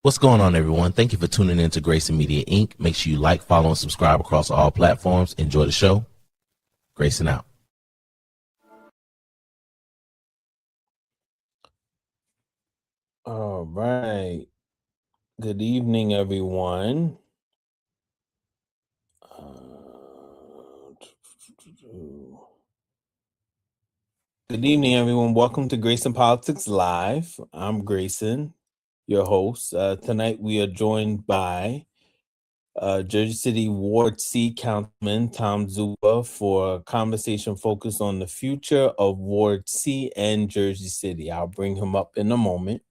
What's going on, everyone? Thank you for tuning in to Grayson Media Inc. Make sure you like, follow, and subscribe across all platforms. Enjoy the show. Grayson out. All right. Good evening, everyone. Good evening, everyone. Welcome to Grayson Politics Live. I'm Grayson, your host. Tonight, we are joined by Jersey City Ward C Councilman Tom Zuppa for a conversation focused on the future of Ward C and Jersey City. I'll bring him up in a moment.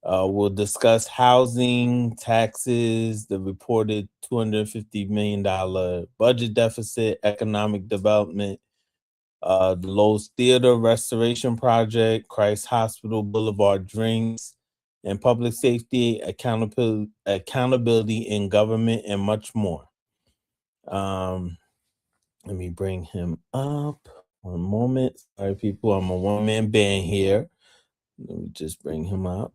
We'll discuss housing, taxes, the reported $250 million budget deficit, economic development, the Lowe's Theater Restoration Project, Christ Hospital Boulevard drinks, and public safety, accountability in government, and much more. Let me bring him up. One moment. Sorry, people. I'm a one-man band here. Let me just bring him up.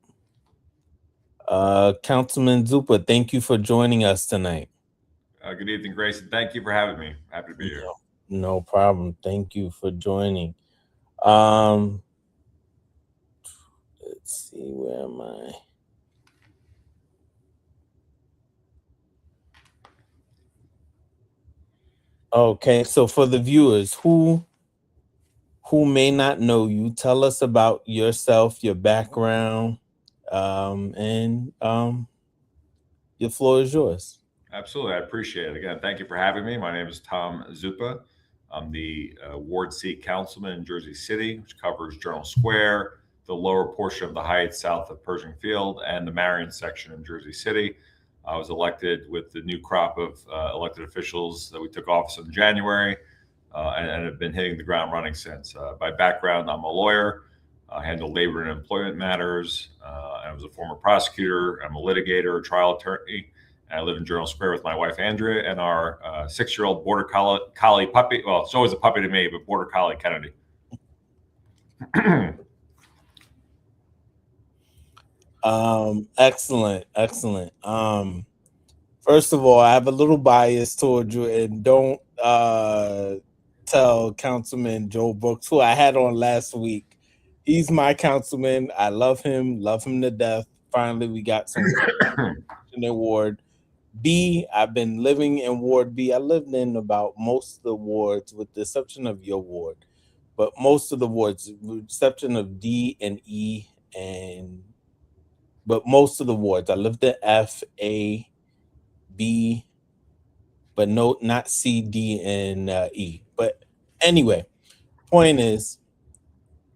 Councilman Zuppa, thank you for joining us tonight. Good evening, Grayson. Thank you for having me. Happy to be here. No problem. Thank you for joining. Let's see, where am I? Okay, so for the viewers who may not know you, tell us about yourself, your background, and your floor is yours. Absolutely. I appreciate it. Again, thank you for having me. My name is Tom Zuppa. I'm the Ward C Councilman in Jersey City, which covers Journal Square, the lower portion of the Heights south of Pershing Field, and the Marion section in Jersey City. I was elected with the new crop of elected officials that we took office in January and have been hitting the ground running since. By background, I'm a lawyer. I handle labor and employment matters. I was a former prosecutor. I'm a litigator, a trial attorney. I live in Journal Square with my wife, Andrea, and our 6-year-old border collie puppy. Well, it's always a puppy to me, but border collie Kennedy. Excellent. First of all, I have a little bias towards you, and don't tell Councilman Joe Brooks, who I had on last week. He's my councilman. I love him to death. Finally, we got some award. B, I've been living in Ward B. I lived in about most of the wards, with the exception of your ward, but most of the wards, with the exception of D and E, but most of the wards. I lived in F, A, B, but no, not C, D, and E. But anyway, point is,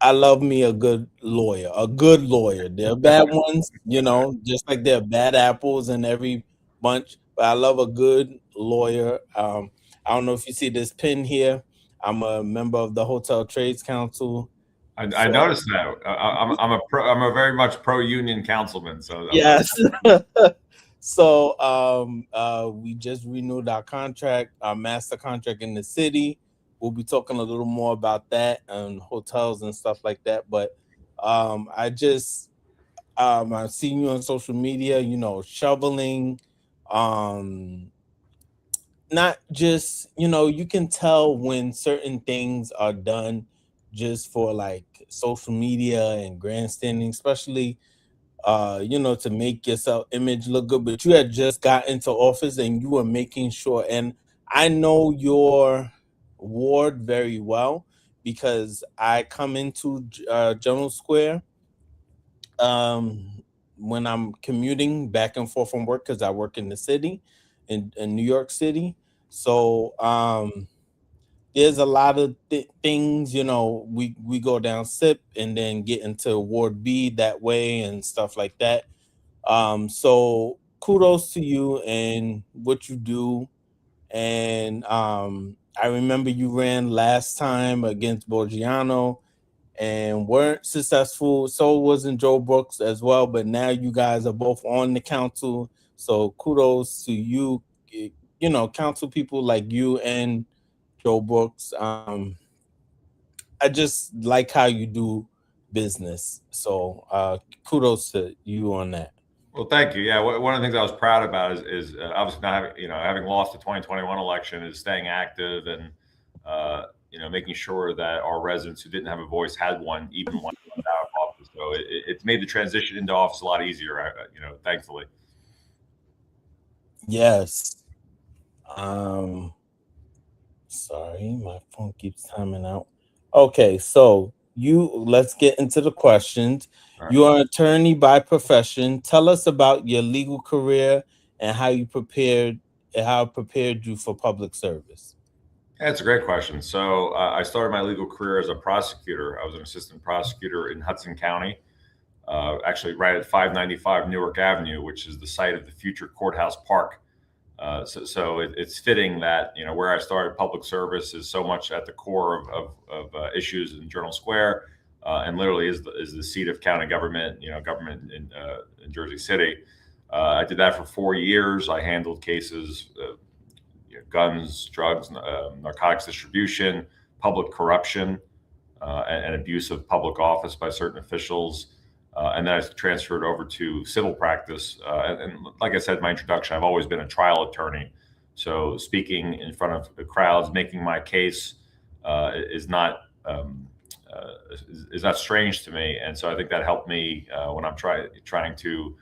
I love me a good lawyer. There are bad ones, just like there are bad apples in every bunch. But I love a good lawyer. I don't know if you see this pin here. I'm a member of the Hotel Trades Council. I noticed that. I'm a very much pro-union councilman. So yes. So we just renewed our contract, our master contract in the city. We'll be talking a little more about that and hotels and stuff like that. But I've seen you on social media, shoveling. Not just, you can tell when certain things are done just for like social media and grandstanding, especially to make yourself image look good. But you had just got into office and you were making sure, and I know your ward very well because I come into Journal Square when I'm commuting back and forth from work, because I work in the city in New York City. So there's a lot of things, we go down SIP and then get into Ward B that way and stuff like that. So kudos to you and what you do. And I remember you ran last time against Borgiano and weren't successful. So wasn't Joe Brooks as well, but now you guys are both on the council. So kudos to you, council people like you and Joe Brooks. I just like how you do business. So kudos to you on that. Well, thank you. Yeah, one of the things I was proud about is obviously not having lost the 2021 election, is staying active and making sure that our residents who didn't have a voice had one, even when out of office. So it's made the transition into office a lot easier. Thankfully. Yes. Sorry, my phone keeps timing out. Okay, so let's get into the questions. All right. You are an attorney by profession. Tell us about your legal career and how it prepared you for public service. That's a great question. So I started my legal career as a prosecutor. I was an assistant prosecutor in Hudson County, actually right at 595 Newark Avenue, which is the site of the future courthouse park. So it's fitting that where I started public service is so much at the core of issues in Journal Square, and literally is the seat of county government. Government in Jersey City. I did that for 4 years. I handled cases, guns, drugs, narcotics distribution, public corruption, and abuse of public office by certain officials. And then I transferred over to civil practice. And like I said in my introduction, I've always been a trial attorney. So speaking in front of the crowds, making my case is not strange to me. And so I think that helped me when I'm trying to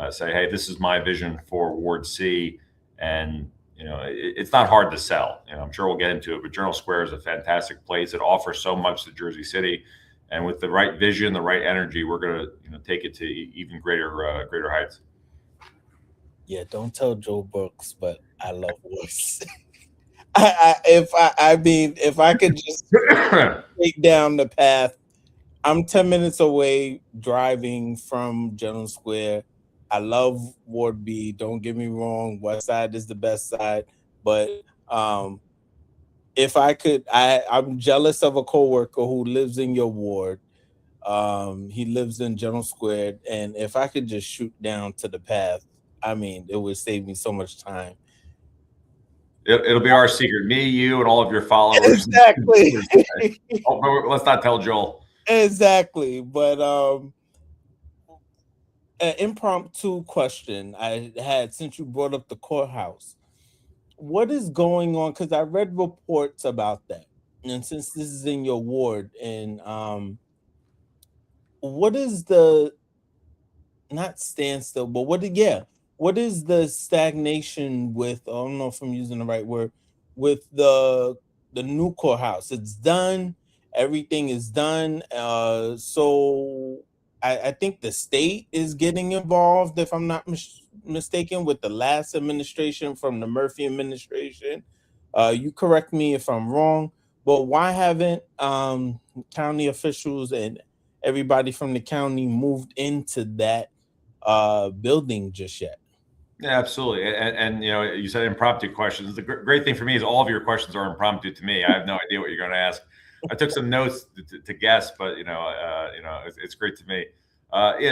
say, hey, this is my vision for Ward C. And it's not hard to sell. I'm sure we'll get into it, but Journal Square is a fantastic place. It offers so much to Jersey City. And with the right vision, the right energy, we're going to take it to even greater heights. Yeah, don't tell Joe Brooks, but I love voice. If I could just take down the path, I'm 10 minutes away driving from General Square. I love Ward B. Don't get me wrong, West Side is the best side, but if I could, I'm jealous of a coworker who lives in your ward. He lives in General Square, and if I could just shoot down to the path, it would save me so much time. It'll be our secret, me, you, and all of your followers. Exactly. Let's not tell Joel. Exactly, but an impromptu question I had since you brought up the courthouse. What is going on? Because I read reports about that, and since this is in your ward, and what is the not standstill, but what is the stagnation with? I don't know if I'm using the right word, with the new courthouse. It's done. Everything is done. So I think the state is getting involved, if I'm not mistaken, with the last administration from the Murphy administration. You correct me if I'm wrong, but why haven't county officials and everybody from the county moved into that building just yet? Yeah, absolutely. And you said impromptu questions. The great thing for me is all of your questions are impromptu to me. I have no idea what you're going to ask. I took some notes to guess, but it's great to me.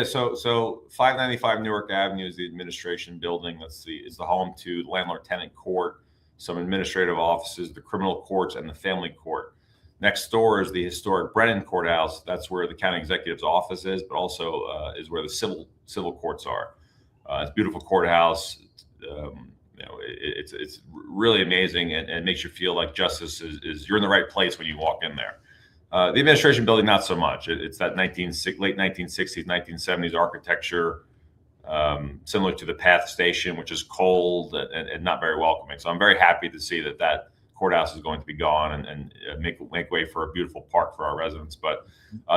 So 595 Newark Avenue is the administration building. Is the home to the landlord-tenant court, some administrative offices, the criminal courts, and the family court. Next door is the historic Brennan Courthouse. That's where the county executive's office is, but also is where the civil courts are. It's a beautiful courthouse. It's really amazing, and makes you feel like justice is you're in the right place when you walk in there. The administration building, not so much. It's that late 1960s, 1970s architecture, similar to the Path Station, which is cold and not very welcoming. So I'm very happy to see that courthouse is going to be gone and make way for a beautiful park for our residents. But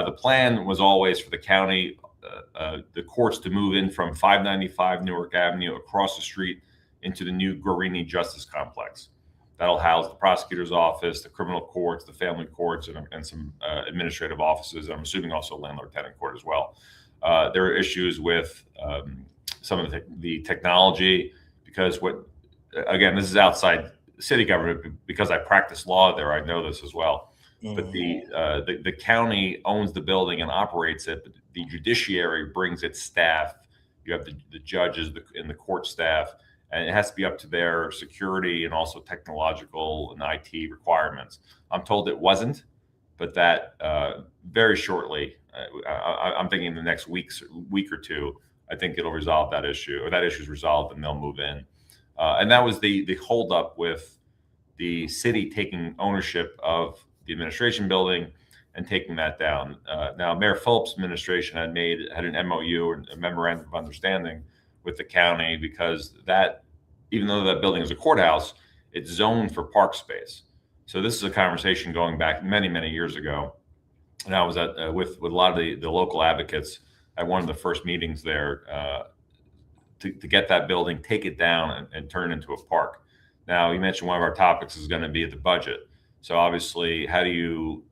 the plan was always for the county, the courts to move in from 595 Newark Avenue across the street into the new Guarini Justice Complex. That'll house the prosecutor's office, the criminal courts, the family courts, and some administrative offices. I'm assuming also landlord-tenant court as well. There are issues with some of the technology because this is outside city government. Because I practice law there, I know this as well. But the county owns the building and operates it, but the judiciary brings its staff. You have the judges and the court staff, and it has to be up to their security and also technological and IT requirements. I'm told it wasn't, but that very shortly, I'm thinking in the next week or two, I think it'll resolve that issue, or that issue is resolved, and they'll move in. And that was the holdup with the city taking ownership of the administration building and taking that down. Now, Mayor Phillips' administration had an MOU, or a memorandum of understanding, with the county, because that, even though that building is a courthouse, it's zoned for park space. So this is a conversation going back many, many years ago. And I was at with a lot of the local advocates at one of the first meetings there to get that building, take it down, and turn it into a park. Now, you mentioned one of our topics is going to be the budget. So obviously, how do you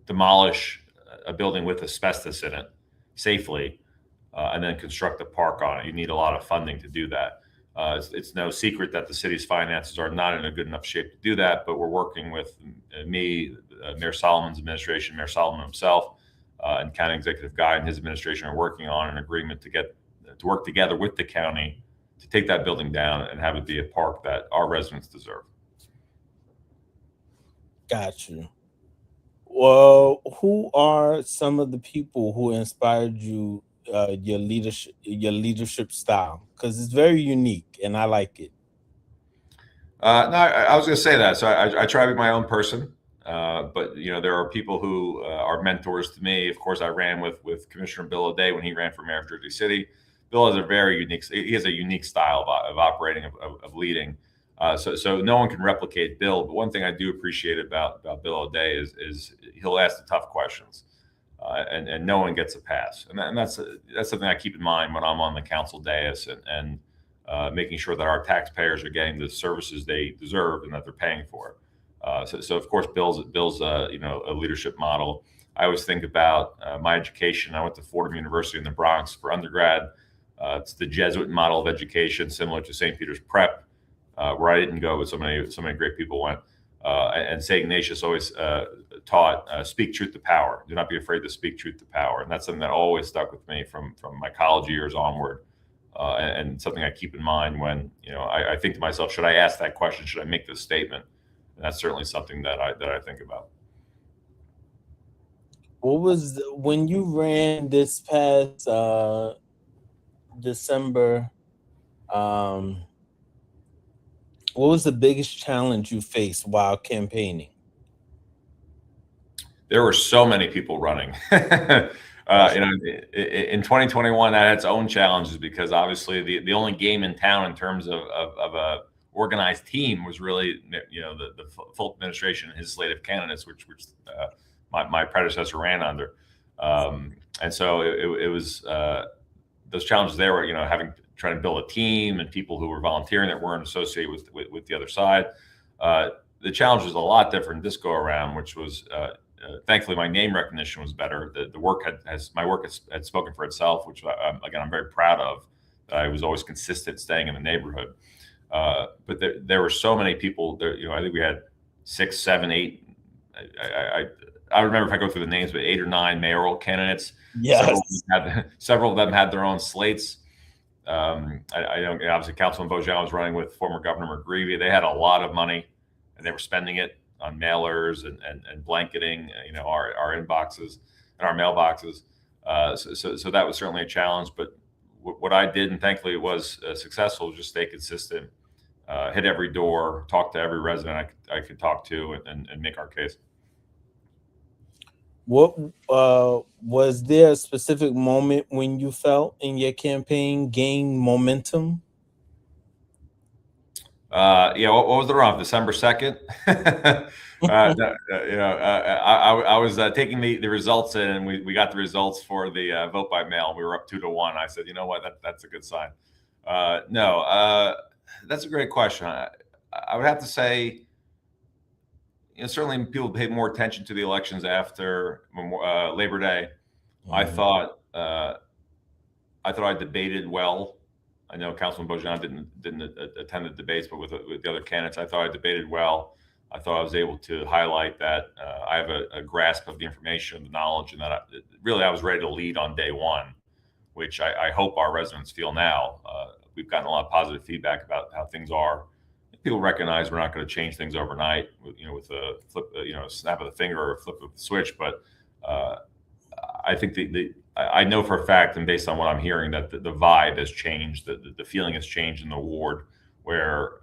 demolish a building with asbestos in it safely and then construct a park on it? You need a lot of funding to do that. It's no secret that the city's finances are not in a good enough shape to do that, but we're working with me, Mayor Solomon's administration, Mayor Solomon himself, and County Executive Guy and his administration are working on an agreement to work together with the county to take that building down and have it be a park that our residents deserve. Got you. Well, who are some of the people who inspired you, your leadership style? Because it's very unique, and I like it. No, I was going to say that. So I try to be my own person, but there are people who are mentors to me. Of course, I ran with Commissioner Bill O'Day when he ran for mayor of Jersey City. Bill has a unique style of operating, of leading. So no one can replicate Bill. But one thing I do appreciate about Bill O'Day is he'll ask the tough questions, and no one gets a pass. And that's something I keep in mind when I'm on the council dais and making sure that our taxpayers are getting the services they deserve and that they're paying for. So of course, Bill's a leadership model. I always think about my education. I went to Fordham University in the Bronx for undergrad. It's the Jesuit model of education, similar to St. Peter's Prep, where I didn't go, but so many great people went. And St. Ignatius always taught, speak truth to power. Do not be afraid to speak truth to power. And that's something that always stuck with me from my college years onward. And something I keep in mind when, I think to myself, should I ask that question? Should I make this statement? And that's certainly something that I think about. What was when you ran this past December? What was the biggest challenge you faced while campaigning? There were so many people running. In 2021, that had its own challenges because obviously the only game in town in terms of a organized team was really the full administration and his slate of candidates, which my predecessor ran under, and so it was those challenges there were trying to build a team and people who were volunteering that weren't associated with the other side. The challenge was a lot different this go around, which was thankfully my name recognition was better. The work my work had spoken for itself, which I'm very proud of. I was always consistent staying in the neighborhood. But there were so many people there. I think we had 6, 7, 8. I remember if I go through the names, but 8 or 9 mayoral candidates. Yes. Several of them had their own slates. Obviously Councilman Bojan was running with former Governor McGreevy. They had a lot of money, and they were spending it on mailers and blanketing, our inboxes and our mailboxes. So that was certainly a challenge. But what I did, and thankfully it was successful, was just stay consistent, hit every door, talk to every resident I could talk to, and make our case. What was there a specific moment when you felt in your campaign gain momentum? What was the runoff? December 2nd. I was taking the results in, and we got the results for the vote by mail. We were up 2-1. I said, you know what, that's a good sign. That's a great question. I would have to say, certainly people paid more attention to the elections after Labor Day. Mm-hmm. I thought I debated well. I know Councilman Bojan didn't attend the debates, but with the other candidates, I thought I debated well. I thought I was able to highlight that I have a grasp of the information, the knowledge, and that I was ready to lead on day one, which I hope our residents feel now. We've gotten a lot of positive feedback about how things are. People recognize we're not going to change things overnight, with a flip, snap of the finger or a flip of the switch. But I think I know for a fact, and based on what I'm hearing, that the vibe has changed, the feeling has changed in the ward, where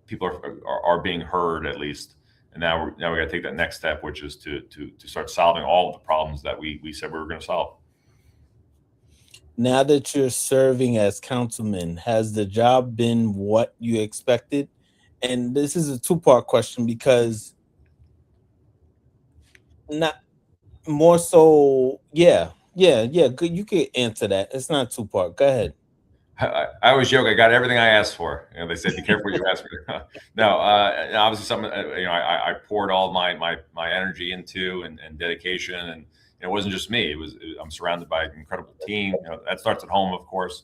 people are being heard at least. And now we got to take that next step, which is to start solving all of the problems that we said we were going to solve. Now that you're serving as councilman, has the job been what you expected? And this is a two-part question, because not more so, yeah. Good, you could answer that. It's not two-part. Go ahead. I always joke, I got everything I asked for. You know, they said, be careful what you ask for. No, obviously something, I poured all my energy into and dedication, and it wasn't just me. I'm surrounded by an incredible team. You know, that starts at home, of course.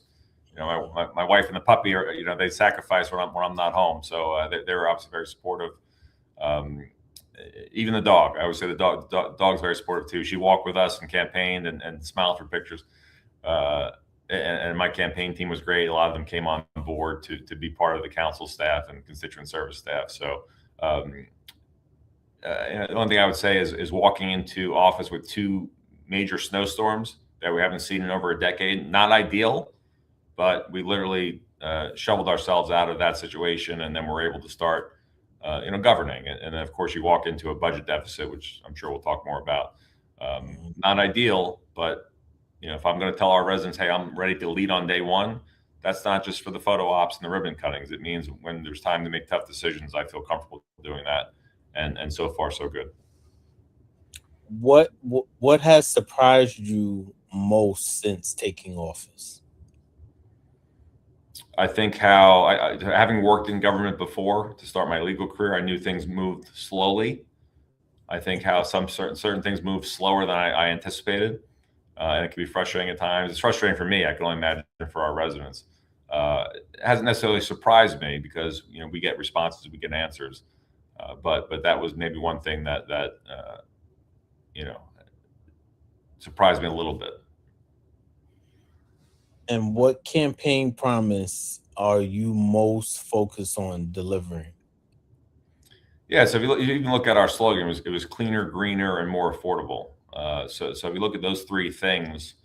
You know, my wife and the puppy are, you know, they sacrifice when I'm not home. So they're obviously very supportive. Even the dog, I would say the dog's very supportive too. She walked with us and campaigned and smiled for pictures. And my campaign team was great. A lot of them came on board to be part of the council staff and constituent service staff. So the only thing I would say is walking into office with 2 major snowstorms that we haven't seen in over a decade. Not ideal, but we literally shoveled ourselves out of that situation, and then we're able to start governing. And then, of course, you walk into a budget deficit, which I'm sure we'll talk more about. Not ideal, but if I'm going to tell our residents, hey, I'm ready to lead on day one, that's not just for the photo ops and the ribbon cuttings. It means when there's time to make tough decisions, I feel comfortable doing that. And so far, so good. What has surprised you most since taking office? I think how having worked in government before to start my legal career, I knew things moved slowly. I think how some certain things move slower than I anticipated. And it can be frustrating at times. It's frustrating for me. I can only imagine for our residents. It hasn't necessarily surprised me because we get responses, we get answers. But that was maybe one thing that surprised me a little bit. And what campaign promise are you most focused on delivering? Yeah, so if you even look at our slogan, it was cleaner, greener, and more affordable. So if you look at those 3 things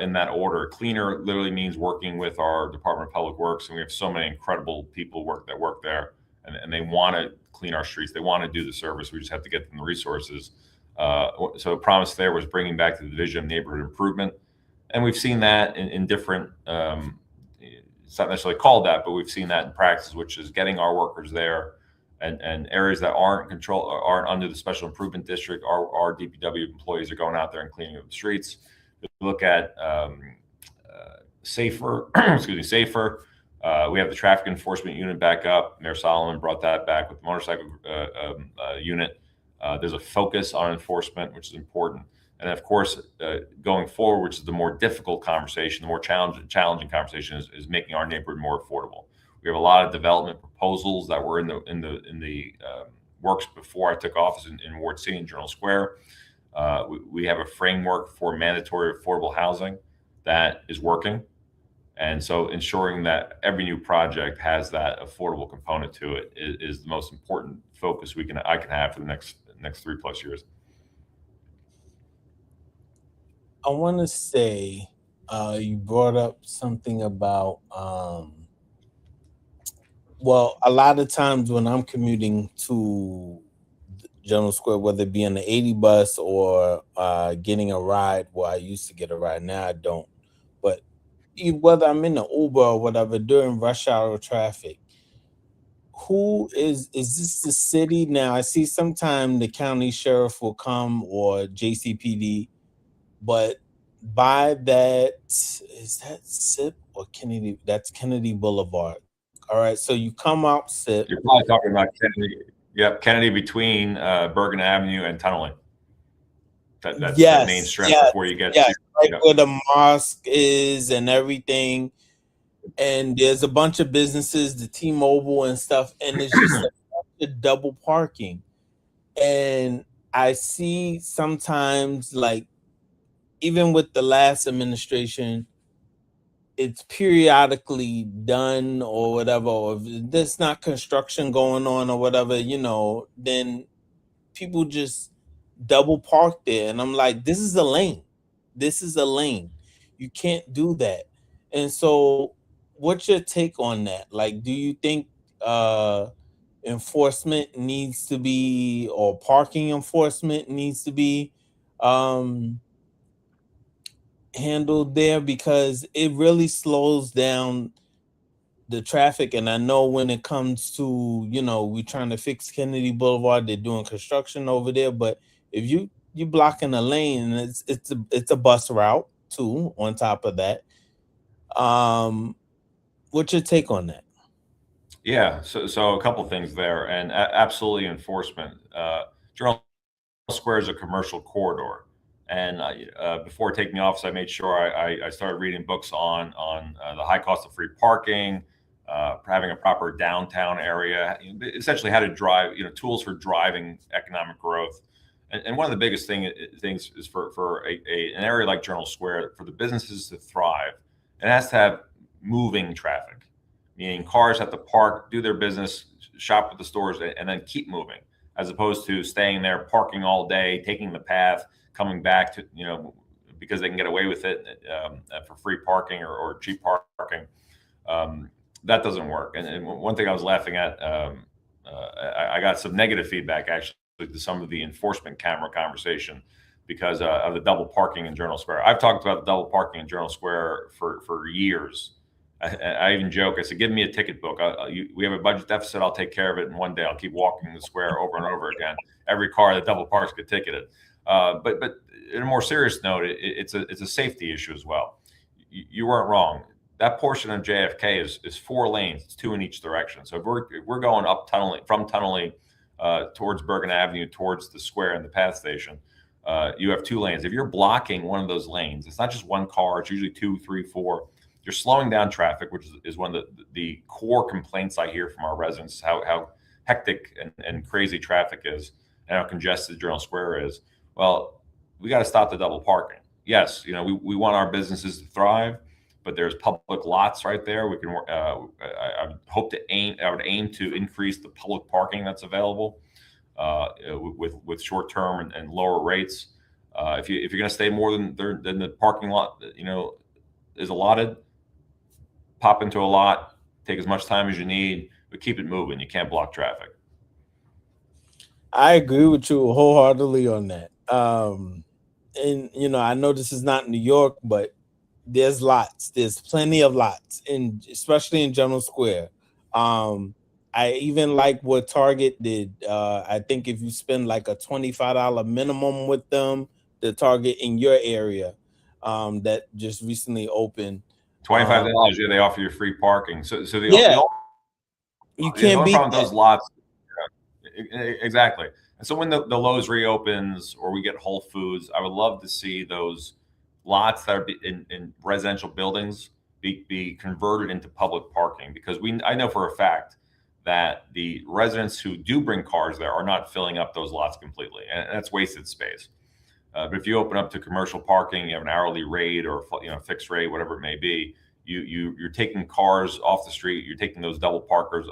in that order, cleaner literally means working with our Department of Public Works, and we have so many incredible people that work there, and they want to clean our streets. They want to do the service. We just have to get them the resources. So a promise there was bringing back the Division of Neighborhood Improvement, and we've seen that in different. It's not necessarily called that, but we've seen that in practice, which is getting our workers there. And areas that aren't under the special improvement district, our DPW employees are going out there and cleaning up the streets. If you look at safer, safer. We have the traffic enforcement unit back up. Mayor Solomon brought that back with the motorcycle unit. There's a focus on enforcement, which is important. And of course, going forward, which is the more difficult conversation, the more challenging conversation is making our neighborhood more affordable. We have a lot of development proposals that were in the works before I took office in Ward C and Journal Square. We have a framework for mandatory affordable housing that is working, and so ensuring that every new project has that affordable component to it is the most important focus I can have for the next 3+ years. I want to say you brought up something about. Well, a lot of times when I'm commuting to General Square, whether it be on the 80 bus or getting a ride, well, I used to get a ride, now I don't. But whether I'm in the Uber or whatever, during rush hour traffic, is this the city? Now, I see sometimes the county sheriff will come or JCPD, but by that, is that SIP or Kennedy? That's Kennedy Boulevard. All right, so you come out SIP. You're probably talking about Kennedy. Yep, Kennedy between Bergen Avenue and Tunneling. That's the main stretch before you get to where the mosque is and everything. And there's a bunch of businesses, the T-Mobile and stuff, and it's just a double parking. And I see sometimes, like, even with the last administration, it's periodically done or whatever, or if there's not construction going on or whatever, then people just double park there. And I'm like, this is a lane. this is a lane. You can't do that. And so what's your take on that? Like, do you think enforcement needs to be, or parking enforcement needs to be handled there? Because it really slows down the traffic. And I know when it comes to, we're trying to fix Kennedy Boulevard, they're doing construction over there, but if you blocking a lane, and it's a bus route too on top of that. What's your take on that? Yeah, so a couple things there, and absolutely enforcement. Journal Square is a commercial corridor, and before taking office, I made sure I started reading books on the high cost of free parking, having a proper downtown area, essentially how to drive, tools for driving economic growth. And one of the biggest things is for an area like Journal Square, for the businesses to thrive, it has to have moving traffic, meaning cars have to park, do their business, shop at the stores, and then keep moving, as opposed to staying there, parking all day, taking the path, coming back to, because they can get away with it for free parking or cheap parking. That doesn't work. And one thing I was laughing at, I got some negative feedback actually to some of the enforcement camera conversation because of the double parking in Journal Square. I've talked about the double parking in Journal Square for years. I even joke. I said, "Give me a ticket book. We have a budget deficit. I'll take care of it in one day. I'll keep walking the square over and over again. Every car that double parks get ticketed." But in a more serious note, it's a safety issue as well. You weren't wrong. That portion of JFK is 4 lanes. It's 2 in each direction. So if we're going up from tunneling towards Bergen Avenue towards the square and the path station, you have 2 lanes. If you're blocking one of those lanes, it's not just one car. It's usually 2, 3, 4. You're slowing down traffic, which is one of the core complaints I hear from our residents, how hectic and crazy traffic is and how congested Journal Square is. Well, we got to stop the double parking. Yes, we want our businesses to thrive, but there's public lots right there. We can. I would aim to increase the public parking that's available with short term and lower rates. If you're going to stay more than the parking lot, is allotted, pop into a lot, take as much time as you need, but keep it moving. You can't block traffic. I agree with you wholeheartedly on that. And I know this is not New York, but there's plenty of lots, especially in General Square. I even like what Target did. I think if you spend like a $25 minimum with them, the Target in your area that just recently opened, $25, yeah, they offer you free parking. So the you can't beat problem that. those lots. Exactly. And so when the Lowe's reopens or we get Whole Foods, I would love to see those lots that are in residential buildings be converted into public parking, because I know for a fact that the residents who do bring cars there are not filling up those lots completely, and that's wasted space. But if you open up to commercial parking, you have an hourly rate or fixed rate, whatever it may be. You're taking cars off the street. You're taking those double parkers,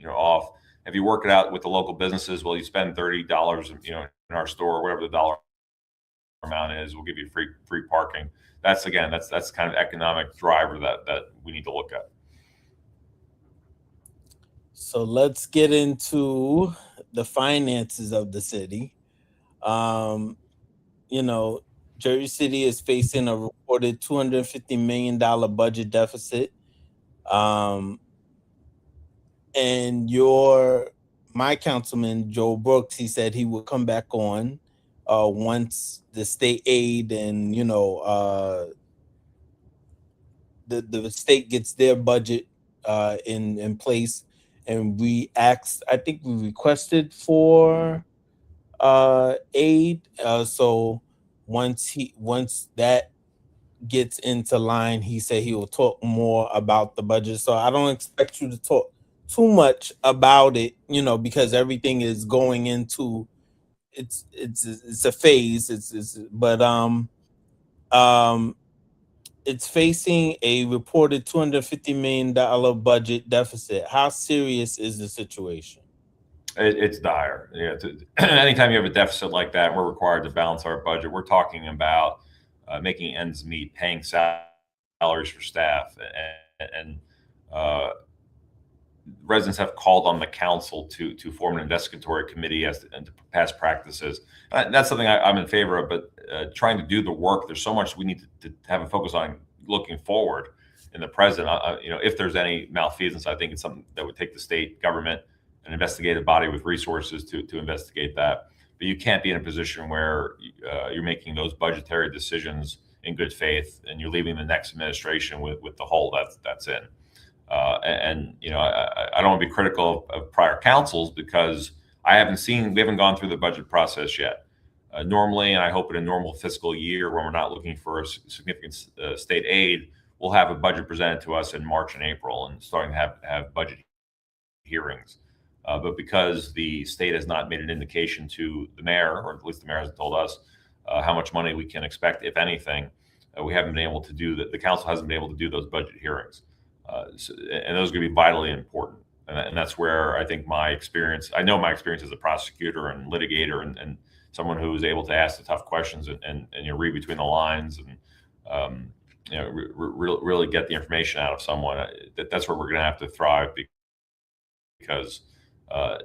off. If you work it out with the local businesses, well, you spend $30, in our store, whatever the dollar amount is, we'll give you free parking. That's kind of economic driver that we need to look at. So let's get into the finances of the city. Jersey City is facing a reported $250 million budget deficit. And my councilman, Joe Brooks, he said he would come back on once the state aid and, the state gets their budget in place. And I think we requested for aid. So once that gets into line, he said he will talk more about the budget. So I don't expect you to talk too much about it, because everything is going into it's a phase. It's facing a reported $250 million budget deficit. How serious is the situation? It's dire. Yeah. Anytime you have a deficit like that, we're required to balance our budget. We're talking about making ends meet, paying salaries for staff, and residents have called on the council to form an investigatory committee and to past practices. That's something I'm in favor of, but trying to do the work, there's so much we need to have a focus on looking forward in the present. If there's any malfeasance, I think it's something that would take the state government, an investigative body with resources to investigate that. But you can't be in a position where you're making those budgetary decisions in good faith and you're leaving the next administration with the hole that's in. I don't want to be critical of prior councils because we haven't gone through the budget process yet. Normally, and I hope in a normal fiscal year when we're not looking for a significant state aid, we'll have a budget presented to us in March and April and starting to have budget hearings. But because the state has not made an indication to the mayor, or at least the mayor hasn't told us how much money we can expect, if anything, we haven't been able to do that. The council hasn't been able to do those budget hearings. And those are going to be vitally important. And that's where I think I know my experience as a prosecutor and litigator and someone who is able to ask the tough questions and read between the lines and, really get the information out of someone. That's where we're going to have to thrive because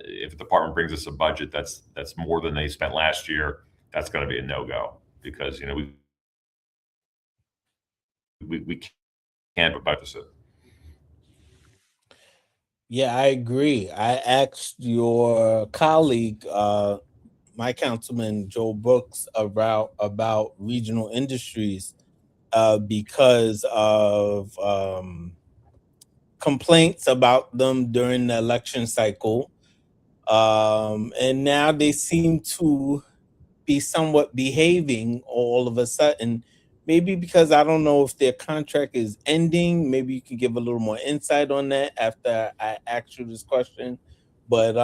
if the department brings us a budget that's more than they spent last year, that's going to be a no-go because, we can't budget it. Yeah, I agree. I asked your colleague, my councilman Joe Brooks, about regional industries because of complaints about them during the election cycle. And now they seem to be somewhat behaving all of a sudden. Maybe because I don't know if their contract is ending. Maybe you can give a little more insight on that after I ask you this question. But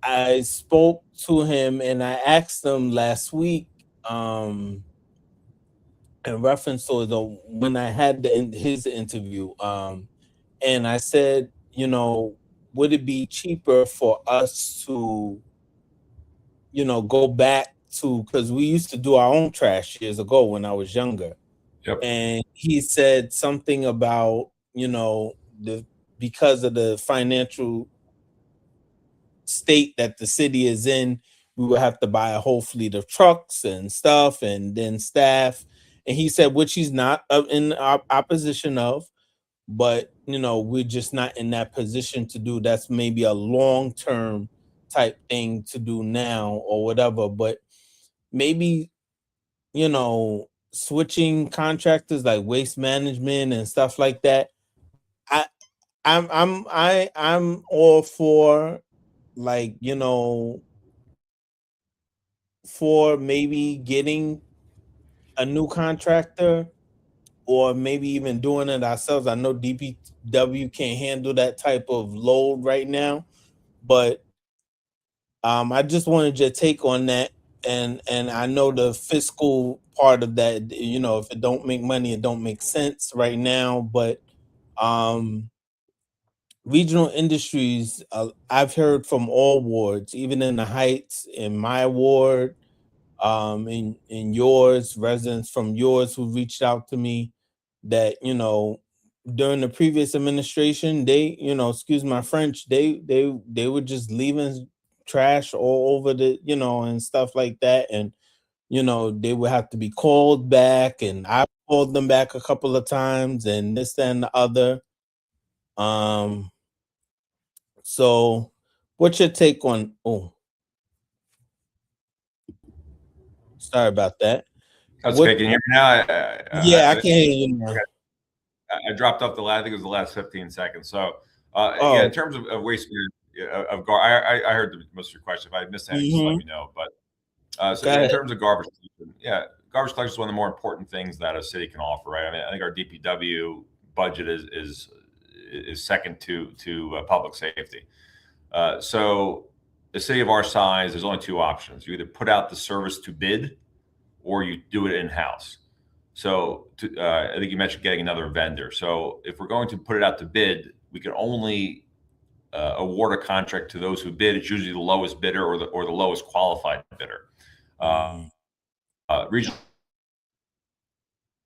I spoke to him and I asked him last week in reference to when I had his interview. And I said, would it be cheaper for us to, go back to, because we used to do our own trash years ago when I was younger. Yep. And he said something about, because of the financial state that the city is in, we would have to buy a whole fleet of trucks and stuff and then staff. And he said, which he's not in opposition of, but, we're just not in that position to do. That's maybe a long-term type thing to do now or whatever. But maybe, switching contractors like waste management and stuff like that. I'm all for, like, for maybe getting a new contractor or maybe even doing it ourselves. I know DPW can't handle that type of load right now, but I just wanted your take on that. And I know the fiscal part of that, if it don't make money, it don't make sense right now. But regional industries, I've heard from all wards, even in the Heights, in my ward, in yours, residents from yours who reached out to me that, during the previous administration, they, excuse my French, they were just leaving trash all over the, and stuff like that. And, they would have to be called back, and I called them back a couple of times and this, that, and the other. So what's your take on, sorry about that. That's okay. Can you hear me now? Yeah, I can hear you now. I dropped off I think it was the last 15 seconds. So, yeah, in terms of waste, I heard most of your question. If I missed anything, just let me know. But in terms of garbage collection, garbage collection is one of the more important things that a city can offer, right? I mean, I think our DPW budget is second to public safety. So the city of our size, there's only two options. You either put out the service to bid or you do it in-house. So I think you mentioned getting another vendor. So if we're going to put it out to bid, we can only award a contract to those who bid. It's usually the lowest bidder or the lowest qualified bidder. Regional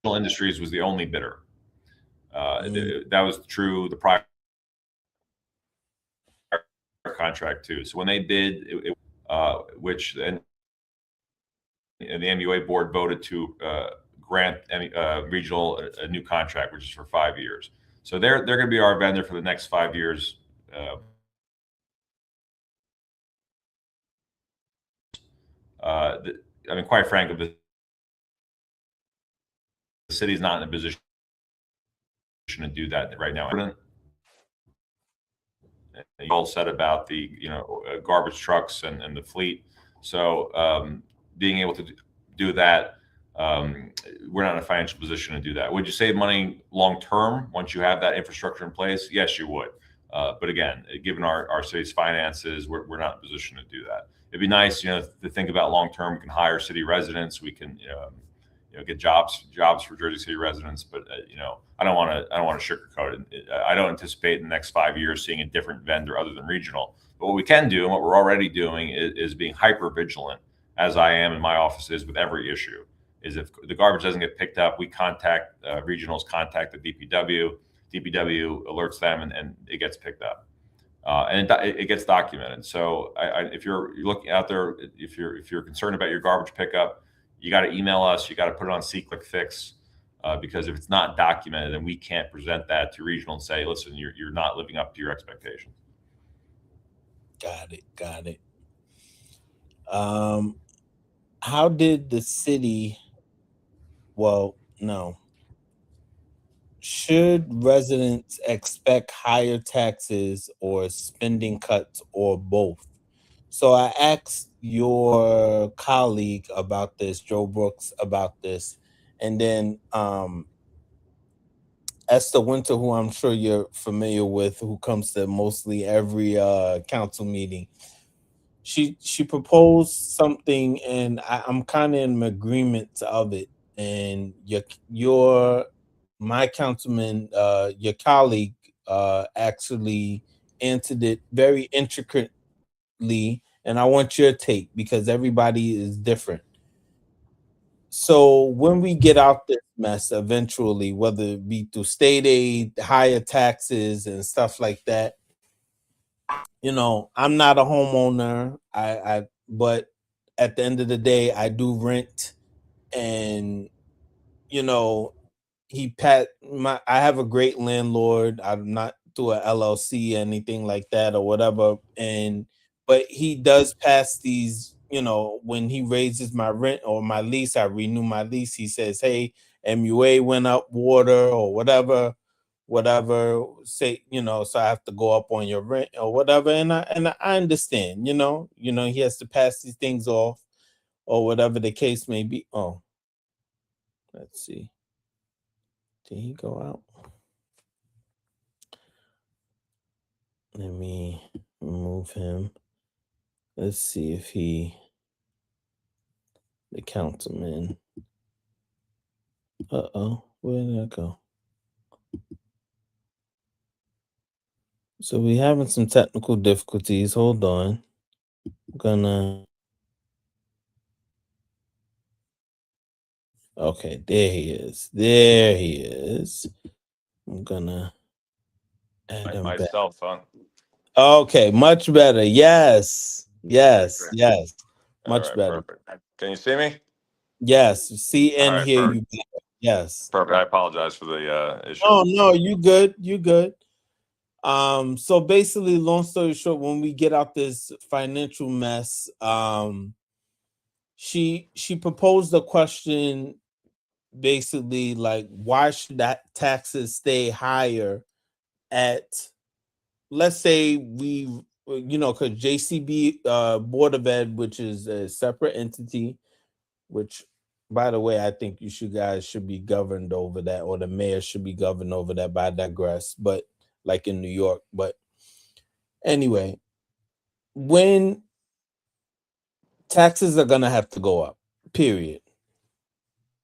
Industries was the only bidder. That was true the prior contract too. So when they bid, which then the MUA board voted to grant Regional a new contract, which is for 5 years. So they're going to be our vendor for the next 5 years. I mean, quite frankly, the city's not in a position to do that right now. You all said about the garbage trucks and the fleet. So being able to do that, we're not in a financial position to do that. Would you save money long term once you have that infrastructure in place? Yes, you would. But again, given our city's finances, we're not in a position to do that. It'd be nice, to think about long term. We can hire city residents. We can, get jobs for Jersey City residents. But I don't want to sugarcoat it. I don't anticipate in the next 5 years seeing a different vendor other than Regional. But what we can do, and what we're already doing, is being hyper vigilant, as I am in my offices with every issue. Is if the garbage doesn't get picked up, we contact Regionals, contact the DPW. DPW alerts them, and it gets picked up. And it gets documented. So if you're looking out there, if you're concerned about your garbage pickup, you got to email us. You got to put it on C-Click Fix, because if it's not documented, then we can't present that to Regional and say, listen, you're not living up to your expectations. Got it. How did the city? Well, no. Should residents expect higher taxes or spending cuts or both? So I asked your colleague about this, Joe Brooks, about this. And then Esther Winter, who I'm sure you're familiar with, who comes to mostly every council meeting, she proposed something, and I'm kind of in agreement of it. And my councilman, your colleague, actually answered it very intricately, and I want your take because everybody is different. So when we get out this mess eventually, whether it be through state aid, higher taxes, and stuff like that, I'm not a homeowner. But at the end of the day, I do rent, and I have a great landlord. I'm not through a LLC, anything like that or whatever. But he does pass these, when he raises my rent or my lease, I renew my lease. He says, hey, MUA went up, water or whatever, say, so I have to go up on your rent or whatever. And I understand, he has to pass these things off or whatever the case may be. Oh, let's see. Did he go out? Let me remove him. Let's see if the councilman. Where did I go? So we're having some technical difficulties. Hold on. Okay, there he is. I'm gonna add him back. Cell phone. Okay, much better. Yes. Much better. Perfect. Can you see me? Yes. See and hear perfect. you better. Yes. Perfect. I apologize for the issue. Oh no, you good. So basically, long story short, when we get out this financial mess, she proposed a question, basically like, why should that taxes stay higher at, let's say because JCB Board of Ed, which is a separate entity, which, by the way, I think you guys should be governed over that, or the mayor should be governed over that, but I digress. But like in New York. But anyway, when taxes are gonna have to go up, period.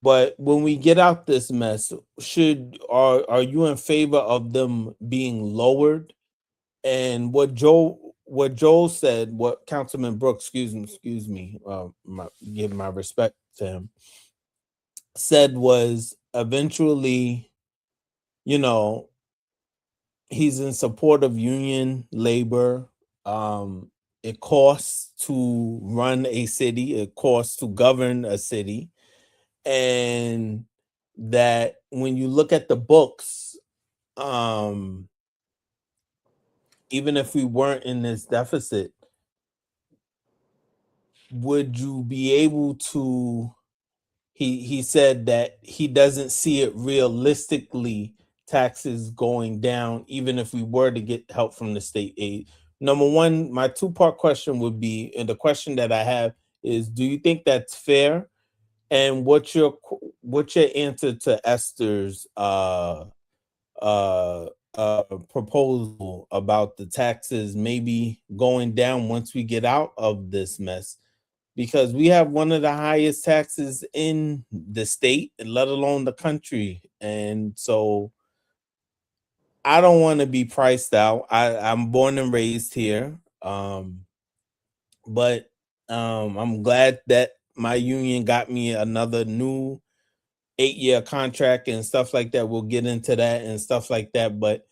But when we get out this mess, are you in favor of them being lowered? And what Joel said, what Councilman Brooks, excuse me, give my respect to him, said was eventually, you know, he's in support of union labor. It costs to run a city, it costs to govern a city. And that when you look at the books, even if we weren't in this deficit, would you be able to, he said that he doesn't see it realistically, taxes going down even if we were to get help from the state aid. Number one, my two-part question would be, and the question that I have is, do you think that's fair? And what's your answer to Esther's proposal about the taxes maybe going down once we get out of this mess? Because we have one of the highest taxes in the state, let alone the country. And so I don't want to be priced out. I'm born and raised here. But I'm glad that my union got me another new 8-year contract and stuff like that. We'll get into that and stuff like that. But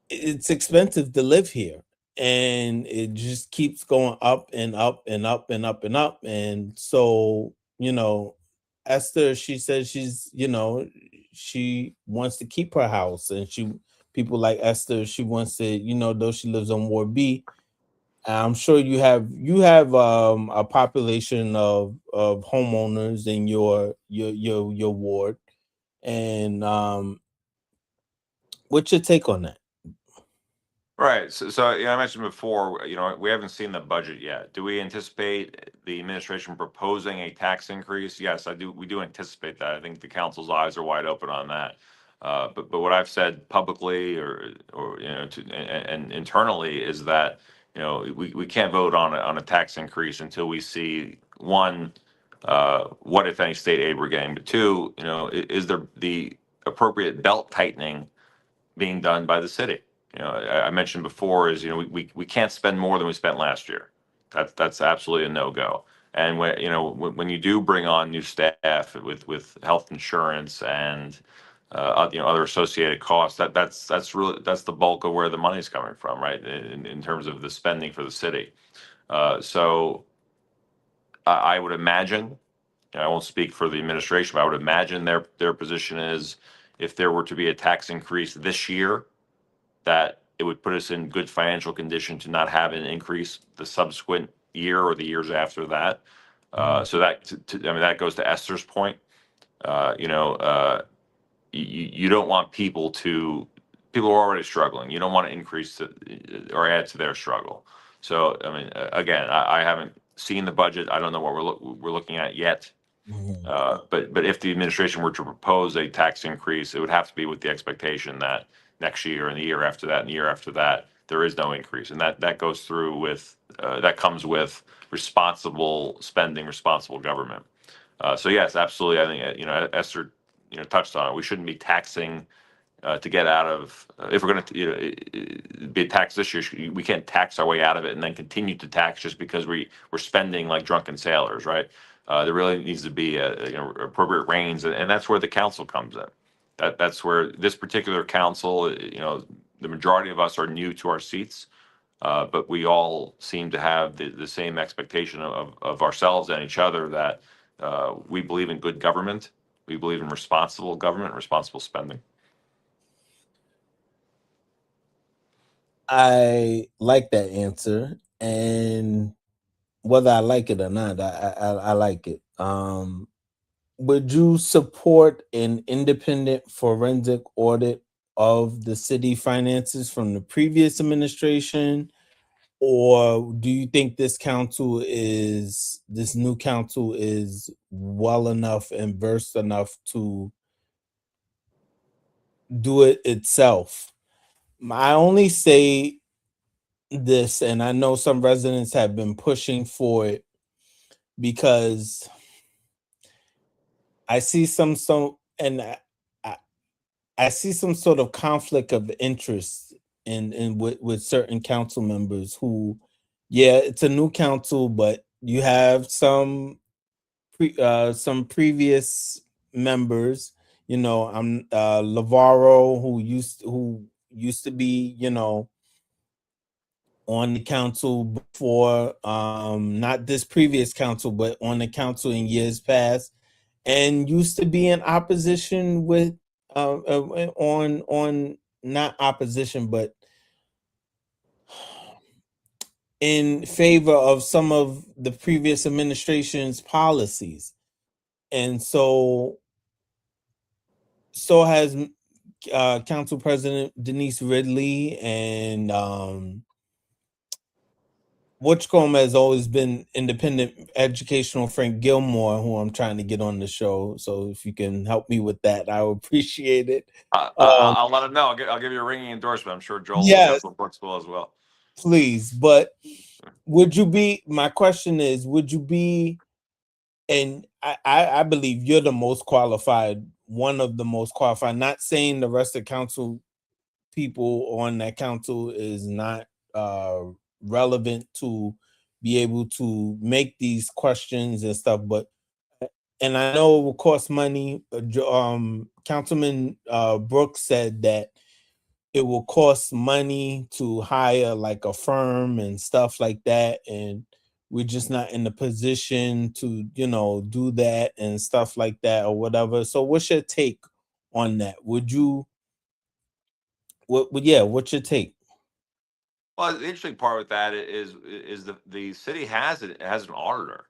it's expensive to live here. And it just keeps going up and up and up and up and up. And so, Esther, she says she wants to keep her house, and people like Esther, she wants to, though she lives on Ward B, I'm sure you have a population of homeowners in your ward. And what's your take on that? Right. So I mentioned before, we haven't seen the budget yet. Do we anticipate the administration proposing a tax increase? Yes, I do. We do anticipate that. I think the council's eyes are wide open on that. But what I've said publicly or and internally is that we can't vote on a tax increase until we see, one, what if any state aid we're getting, but two, is there the appropriate belt tightening being done by the city? I mentioned before is, we can't spend more than we spent last year. That's absolutely a no-go. And when you do bring on new staff with health insurance and other associated costs, that's the bulk of where the money's coming from, right? In terms of the spending for the city. So I would imagine, and I won't speak for the administration, but I would imagine their position is, if there were to be a tax increase this year, that it would put us in good financial condition to not have an increase the subsequent year or the years after that. So that goes to Esther's point. You don't want people are already struggling. You don't want to increase or add to their struggle. So, again, I haven't seen the budget. I don't know what we're looking at yet. But if the administration were to propose a tax increase, it would have to be with the expectation that next year and the year after that and the year after that, there is no increase. And that goes through with, that comes with responsible spending, responsible government. So yes, absolutely. I think, Esther, touched on it. We shouldn't be taxing to get out of, if we're going to be taxed this year, we can't tax our way out of it and then continue to tax just because we're spending like drunken sailors, right? There really needs to be appropriate reins, and that's where the council comes in. That's where this particular council, the majority of us are new to our seats, but we all seem to have the same expectation of ourselves and each other, that we believe in good government. We believe in responsible government, responsible spending. I like that answer, and whether I like it or not, I like it. Would you support an independent forensic audit of the city finances from the previous administration? Or do you think this new council is well enough and versed enough to do it itself? I only say this, and I know some residents have been pushing for it, because I see I see some sort of conflict of interest with certain council members who, yeah, it's a new council, but you have some some previous members. You know, I'm Lavaro, who used to be, you know, on the council before, not this previous council, but on the council in years past, and used to be in opposition with on not opposition, but in favor of some of the previous administration's policies. And so has Council President Denise Ridley, and Watchcombe has always been independent educational Frank Gilmore, who I'm trying to get on the show. So if you can help me with that, I would appreciate it. I'll let him know. I'll give you a ringing endorsement. I'm sure Joel Yes, Brooks will as well. please. But would you be? My question is, would you be? And I believe you're the most qualified, one of the most qualified. Not saying the rest of council people on that council is not relevant to be able to make these questions and stuff, but and I know it will cost money. Councilman Brooks said that it will cost money to hire like a firm and stuff like that, and we're just not in the position to, you know, do that and stuff like that or whatever. So what's your take on that? Would you what's your take? Well, the interesting part with that is the city has an auditor.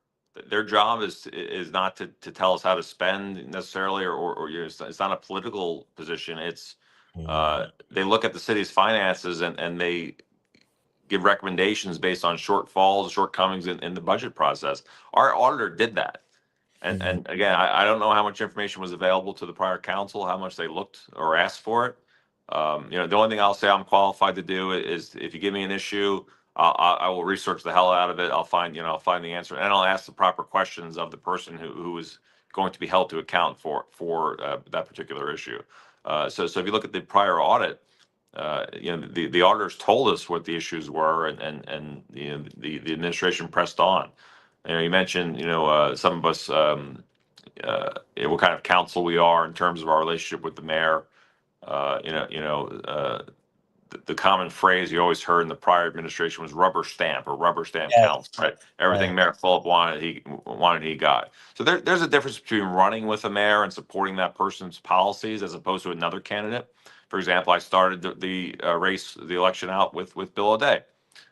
Their job is not to tell us how to spend necessarily, or you know, it's not a political position. It's they look at the city's finances and they give recommendations based on shortfalls, shortcomings in the budget process. Our auditor did that. And again, I don't know how much information was available to the prior council, how much they looked or asked for it. You know, the only thing I'll say I'm qualified to do is if you give me an issue, I will research the hell out of it. I'll find the answer, and I'll ask the proper questions of the person who is going to be held to account for that particular issue. So if you look at the prior audit, you know, the auditors told us what the issues were, and you know, the administration pressed on. You know, you mentioned, you know, some of us, what kind of council we are in terms of our relationship with the mayor. The common phrase you always heard in the prior administration was rubber stamp Yes. council, right? Everything Mayor Phillip wanted, he got. So there's a difference between running with a mayor and supporting that person's policies as opposed to another candidate. For example, I started the election out with Bill O'Day,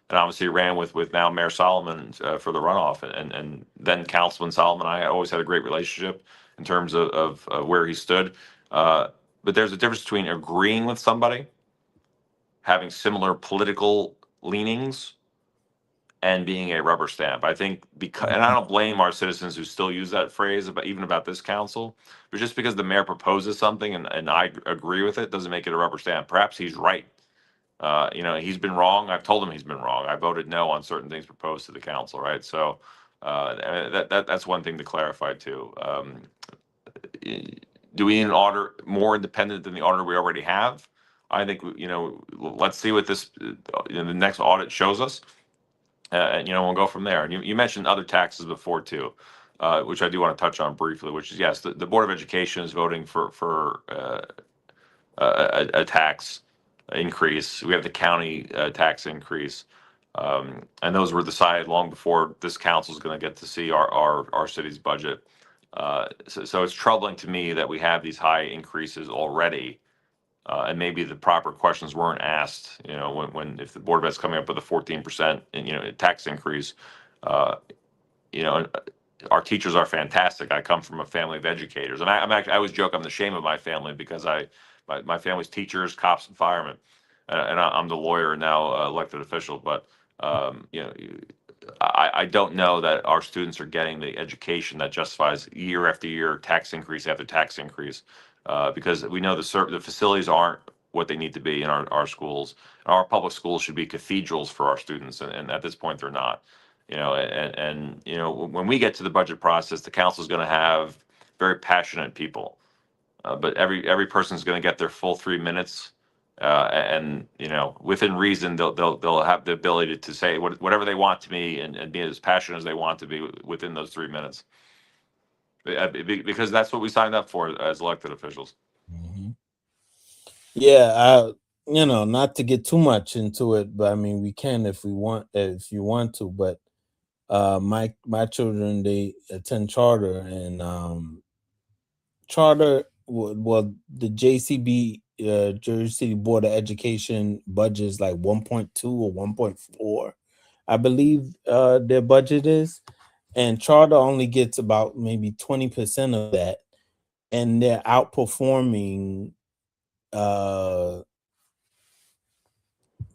and obviously ran with now Mayor Solomon for the runoff, and then Councilman Solomon. I always had a great relationship in terms of where he stood. But there's a difference between agreeing with somebody, having similar political leanings, and being a rubber stamp. I think and I don't blame our citizens who still use that phrase even about this council, but just because the mayor proposes something and I agree with it doesn't make it a rubber stamp. Perhaps he's right. You know, he's been wrong. I've told him he's been wrong. I voted no on certain things proposed to the council, right? So that's one thing to clarify too. Do we need an auditor more independent than the auditor we already have? I think, you know, let's see what this the next audit shows us, and you know, we'll go from there. And you mentioned other taxes before too, which I do want to touch on briefly. Which is, yes, the Board of Education is voting for a tax increase. We have the county tax increase, and those were decided long before this council is going to get to see our city's budget. So it's troubling to me that we have these high increases already, and maybe the proper questions weren't asked. You know, if the Board of Ed's coming up with a 14% tax increase, you know. Our teachers are fantastic. I come from a family of educators, and I always joke I'm the shame of my family because my family's teachers, cops, and firemen, and I'm the lawyer now, elected official. But you know, I don't know that our students are getting the education that justifies year after year, tax increase after tax increase, because we know the facilities aren't what they need to be in our schools. Our public schools should be cathedrals for our students, and at this point, they're not. You know, and you know, when we get to the budget process, the council is going to have very passionate people, but every person is going to get their full 3 minutes, and you know, within reason, they'll have the ability to say whatever they want to me and be as passionate as they want to be within those 3 minutes. Because that's what we signed up for as elected officials. Mhm. Yeah, not to get too much into it, but I mean, we can if we want, if you want to. But my children, they attend charter, and charter. Well, the JCB, Jersey City Board of Education budget is like 1.2 or 1.4, I believe. Their budget is, and charter only gets about maybe 20% of that, and they're outperforming uh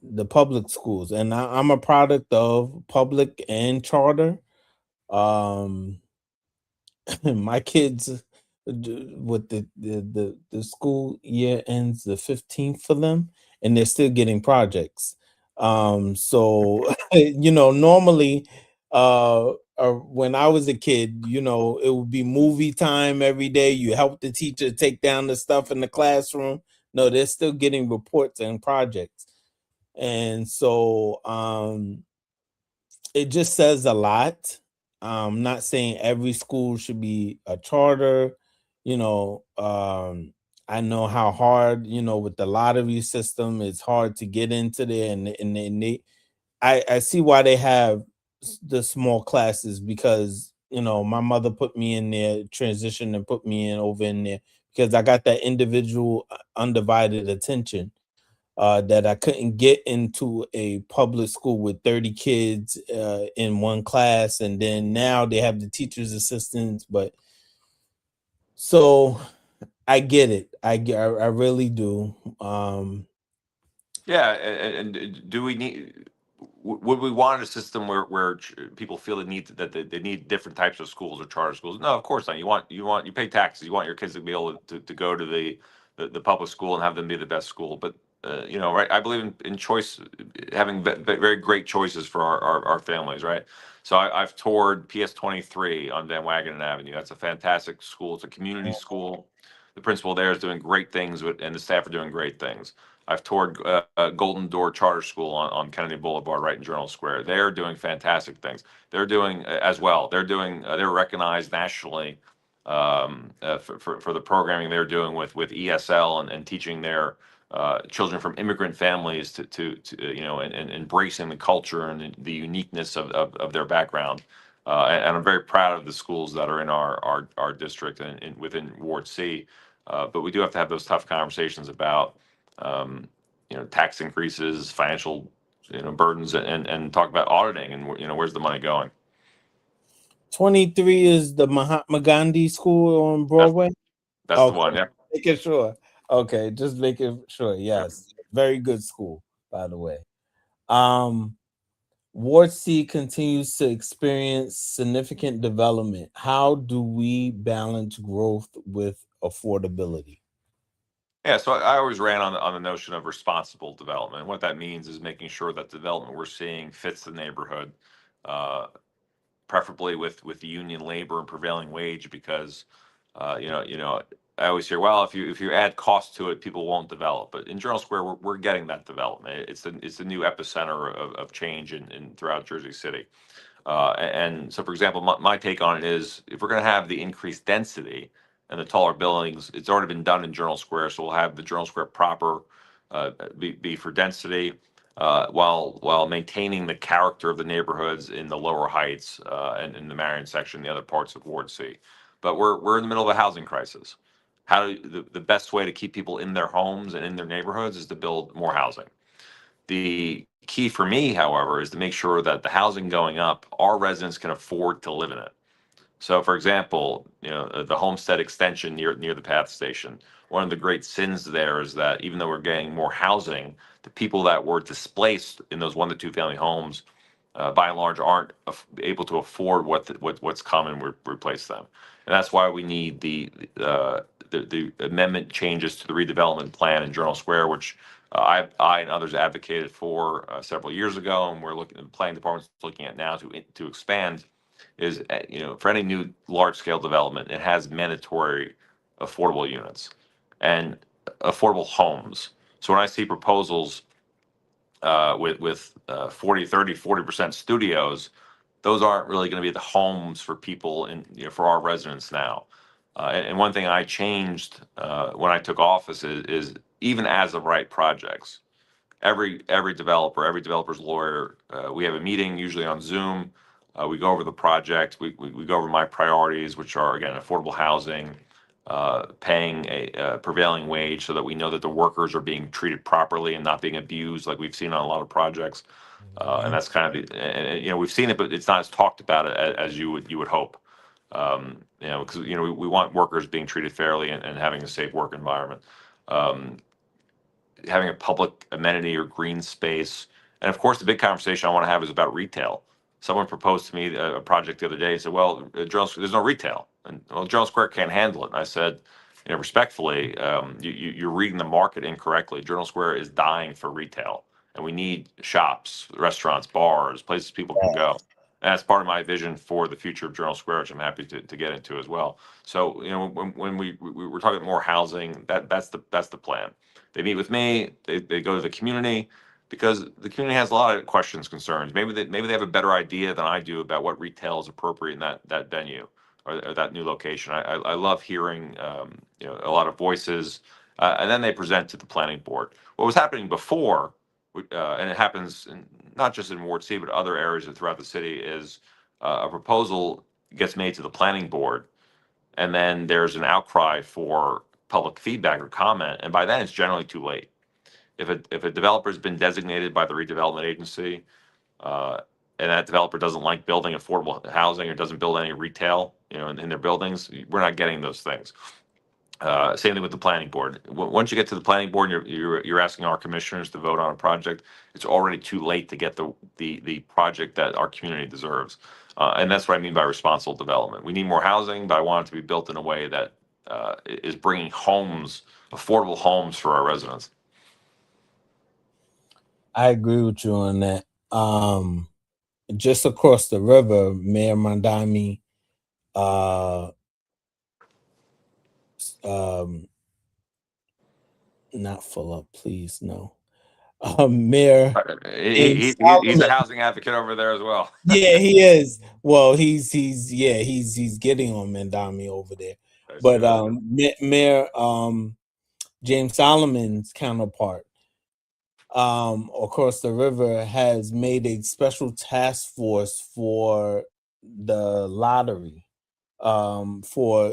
the public schools. And I'm a product of public and charter. um my kids, with the school year ends the 15th for them, and they're still getting projects. So normally, when I was a kid, it would be movie time every day. You help the teacher take down the stuff in the classroom. No, they're still getting reports and projects. And so it just says a lot. Not saying every school should be a charter. I know how hard, with the lottery system, it's hard to get into there, and I see why they have the small classes, because my mother put me in there, transitioned and put me in over in there, because I got that individual, undivided attention, that I couldn't get into a public school with 30 kids in one class. And then now they have the teacher's assistants. But so I get it. I really do. Yeah, and do we need? Would we want a system where people feel they need different types of schools or charter schools? No, of course not. You pay taxes. You want your kids to be able to go to the public school and have them be the best school. But right? I believe in choice, having very great choices for our families, right? So I've toured PS23 on Van Wagenen Avenue. That's a fantastic school. It's a community school. The principal there is doing great things, and the staff are doing great things. I've toured Golden Door Charter School on Kennedy Boulevard, right in Journal Square. They're doing fantastic things. They're doing as well. They're recognized nationally for the programming they're doing with ESL and teaching their children from immigrant families to and embracing the culture and the uniqueness of their background. And I'm very proud of the schools that are in our district and within Ward C. But we do have to have those tough conversations about tax increases, financial burdens, and talk about auditing and where's the money going. 23 is the Mahatma Gandhi School on Broadway. That's the one. Yeah. Making sure. Okay, just making sure. Yes, very good school, by the way. Ward C continues to experience significant development. How do we balance growth with affordability? Yeah, so I always ran on the notion of responsible development. What that means is making sure that the development we're seeing fits the neighborhood, uh, preferably with the union labor and prevailing wage, because I always hear, well, if you add cost to it, people won't develop. But in Journal Square, we're getting that development. It's the new epicenter of change in throughout Jersey City. And so, for example, my take on it is, if we're going to have the increased density and the taller buildings, it's already been done in Journal Square. So we'll have the Journal Square proper be for density, while maintaining the character of the neighborhoods in the lower heights and in the Marion section, the other parts of Ward C. But we're in the middle of a housing crisis. The best way to keep people in their homes and in their neighborhoods is to build more housing. The key for me, however, is to make sure that the housing going up, our residents can afford to live in it. So, for example, the Homestead extension near the PATH station. One of the great sins there is that even though we're getting more housing, the people that were displaced in those 1 to 2 family homes, by and large, aren't able to afford what's come and replace them. And that's why we need the amendment changes to the redevelopment plan in Journal Square, which I and others advocated for several years ago, and the planning department's looking at now to expand. Is for any new large scale development, it has mandatory affordable units and affordable homes. So when I see proposals with 40, 30, 40% studios, those aren't really going to be the homes for people and for our residents now. And one thing I changed when I took office is even as of right projects, every developer's lawyer, we have a meeting usually on Zoom. We go over the project. We go over my priorities, which are, again, affordable housing, paying a prevailing wage so that we know that the workers are being treated properly and not being abused like we've seen on a lot of projects. And that's kind of, and we've seen it, but it's not as talked about as you would hope. Because we want workers being treated fairly and having a safe work environment. Having a public amenity or green space. And of course, the big conversation I want to have is about retail. Someone proposed to me a project the other day and said, well, there's no retail. And well, Journal Square can't handle it. And I said, respectfully, you're reading the market incorrectly. Journal Square is dying for retail. And we need shops, restaurants, bars, places people can go. And that's part of my vision for the future of Journal Square, which I'm happy to get into as well. So, when we're talking more housing, that's the plan. They meet with me. They go to the community because the community has a lot of questions, concerns. Maybe they have a better idea than I do about what retail is appropriate in that venue or that new location. I love hearing a lot of voices, and then they present to the planning board. What was happening before, and it happens not just in Ward C but other areas throughout the city, is a proposal gets made to the planning board, and then there's an outcry for public feedback or comment, and by then it's generally too late. If a developer's been designated by the redevelopment agency, and that developer doesn't like building affordable housing or doesn't build any retail, in their buildings, we're not getting those things. Same thing with the planning board. Once you get to the planning board, and you're asking our commissioners to vote on a project, it's already too late to get the project that our community deserves. And that's what I mean by responsible development. We need more housing, but I want it to be built in a way that is bringing affordable homes for our residents. I agree with you on that. Just across the river, Mayor Mandami, not full up, please, no. Mayor, He's a housing advocate over there as well. Yeah, he is. Well, he's getting on Mandami over there. But Mayor James Solomon's counterpart across the river has made a special task force for the lottery, for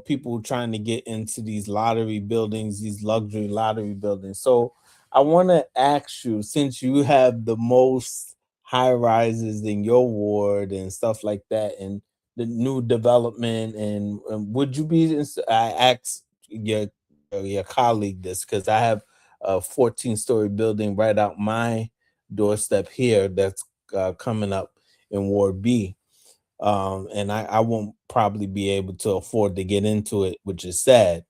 people trying to get into these lottery buildings, these luxury lottery buildings. So I want to ask you, since you have the most high rises in your ward and stuff like that, and the new development, and would you be? I asked your colleague this because I have a 14-story building right out my doorstep here that's coming up in Ward B. And I won't probably be able to afford to get into it, which is sad.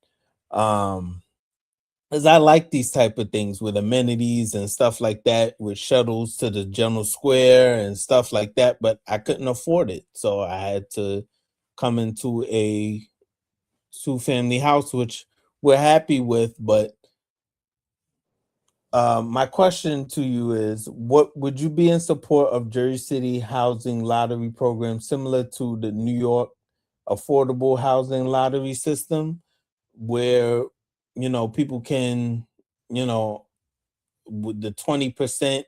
Because I like these type of things with amenities and stuff like that, with shuttles to the General Square and stuff like that, but I couldn't afford it. So I had to come into a 2-family house, which we're happy with. But my question to you is, what would you be in support of Jersey City housing lottery program similar to the New York affordable housing lottery system, where people can, with the 20%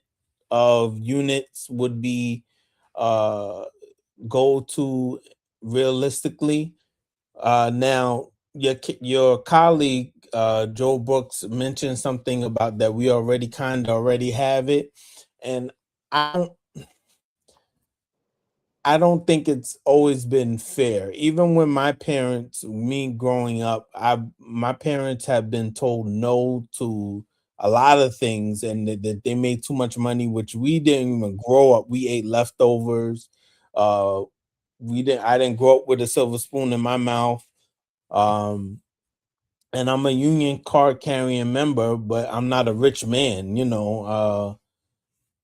of units would be go to realistically? Now your colleague Joe Brooks mentioned something about that we already have it, and I don't think it's always been fair. Even when me growing up, my parents have been told no to a lot of things, and that they made too much money, which we didn't even grow up. We ate leftovers. I didn't grow up with a silver spoon in my mouth. And I'm a union card carrying member, but I'm not a rich man, or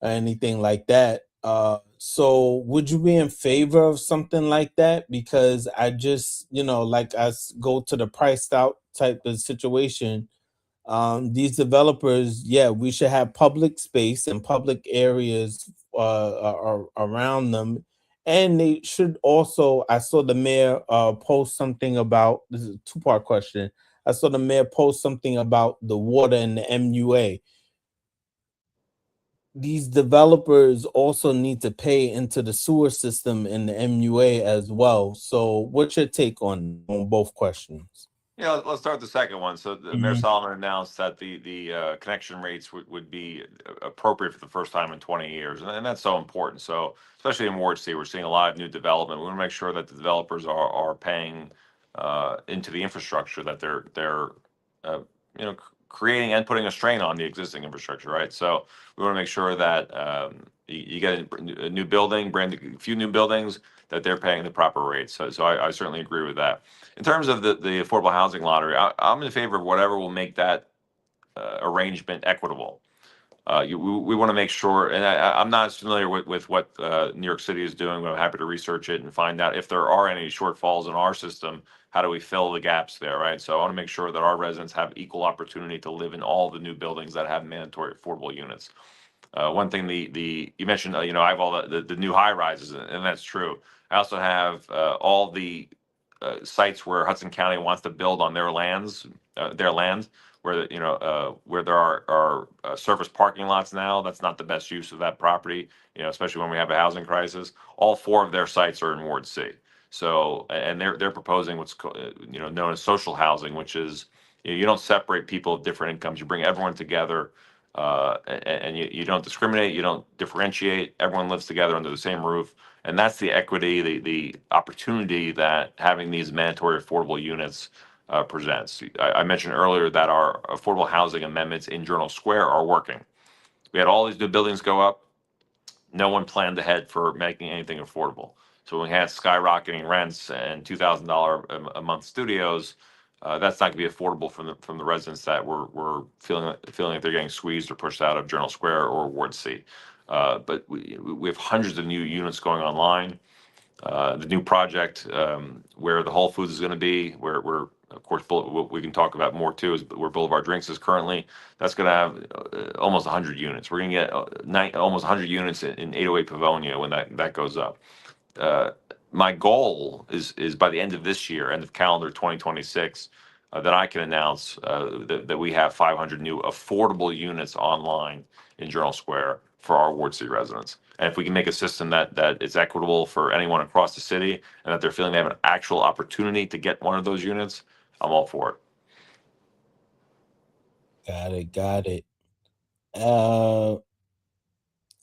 anything like that. So would you be in favor of something like that? Because I just, like I go to the priced out type of situation. These developers, we should have public space and public areas around them. And they should also, I saw the mayor post something about, this is a two-part question. I saw the mayor post something about the water in the MUA. These developers also need to pay into the sewer system in the MUA as well. So what's your take on both questions? Yeah, let's start with the second one. So Mayor Mhm. Solomon announced that the connection rates would be appropriate for the first time in 20 years, and that's so important. So especially in Ward C, we're seeing a lot of new development. We want to make sure that the developers are paying into the infrastructure that they're uh, creating and putting a strain on the existing infrastructure, right? So we want to make sure that you get a new building, few new buildings, that they're paying the proper rates. So I certainly agree with that. In terms of the affordable housing lottery, I'm in favor of whatever will make that arrangement equitable. We want to make sure, and I'm not as familiar with what New York City is doing, but I'm happy to research it and find out if there are any shortfalls in our system. How do we fill the gaps there, right? So I want to make sure that our residents have equal opportunity to live in all the new buildings that have mandatory affordable units. One thing you mentioned, I have all the new high rises, and that's true. I also have all the sites where Hudson County wants to build on their land, where there are surface parking lots now. That's not the best use of that property, especially when we have a housing crisis. All 4 of their sites are in Ward C. So, and they're proposing what's known as social housing, which is you don't separate people of different incomes. You bring everyone together, and you don't discriminate. You don't differentiate. Everyone lives together under the same roof. And that's the equity, the opportunity that having these mandatory affordable units presents. I mentioned earlier that our affordable housing amendments in Journal Square are working. We had all these new buildings go up. No one planned ahead for making anything affordable. So when we had skyrocketing rents and $2,000 a month studios, that's not going to be affordable from the residents that were feeling like they're getting squeezed or pushed out of Journal Square or Ward C. But we have hundreds of new units going online. The new project where the Whole Foods is going to be, where of course what we can talk about more too is where Boulevard Drinks is currently. That's going to have almost 100 units. We're going to get almost 100 units in 808 Pavonia when that goes up. My goal is by the end of this year, end of calendar 2026, that I can announce that we have 500 new affordable units online in Journal Square for our Ward C residents. And if we can make a system that is equitable for anyone across the city and that they're feeling they have an actual opportunity to get one of those units, I'm all for it. Got it.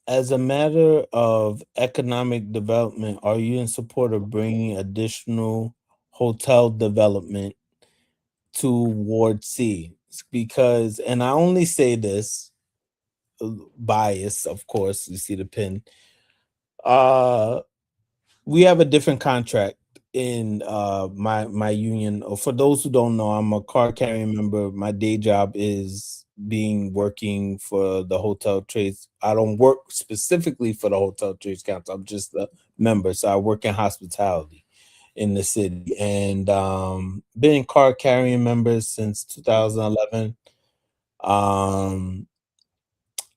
As a matter of economic development, are you in support of bringing additional hotel development to Ward C? Because, and I only say this, bias, of course, you see the pin. We have a different contract in my union. For those who don't know, I'm a car carrying member. My day job is working for the hotel trades. I don't work specifically for the hotel trades council. I'm just a member. So I work in hospitality in the city, and been car carrying member since 2011.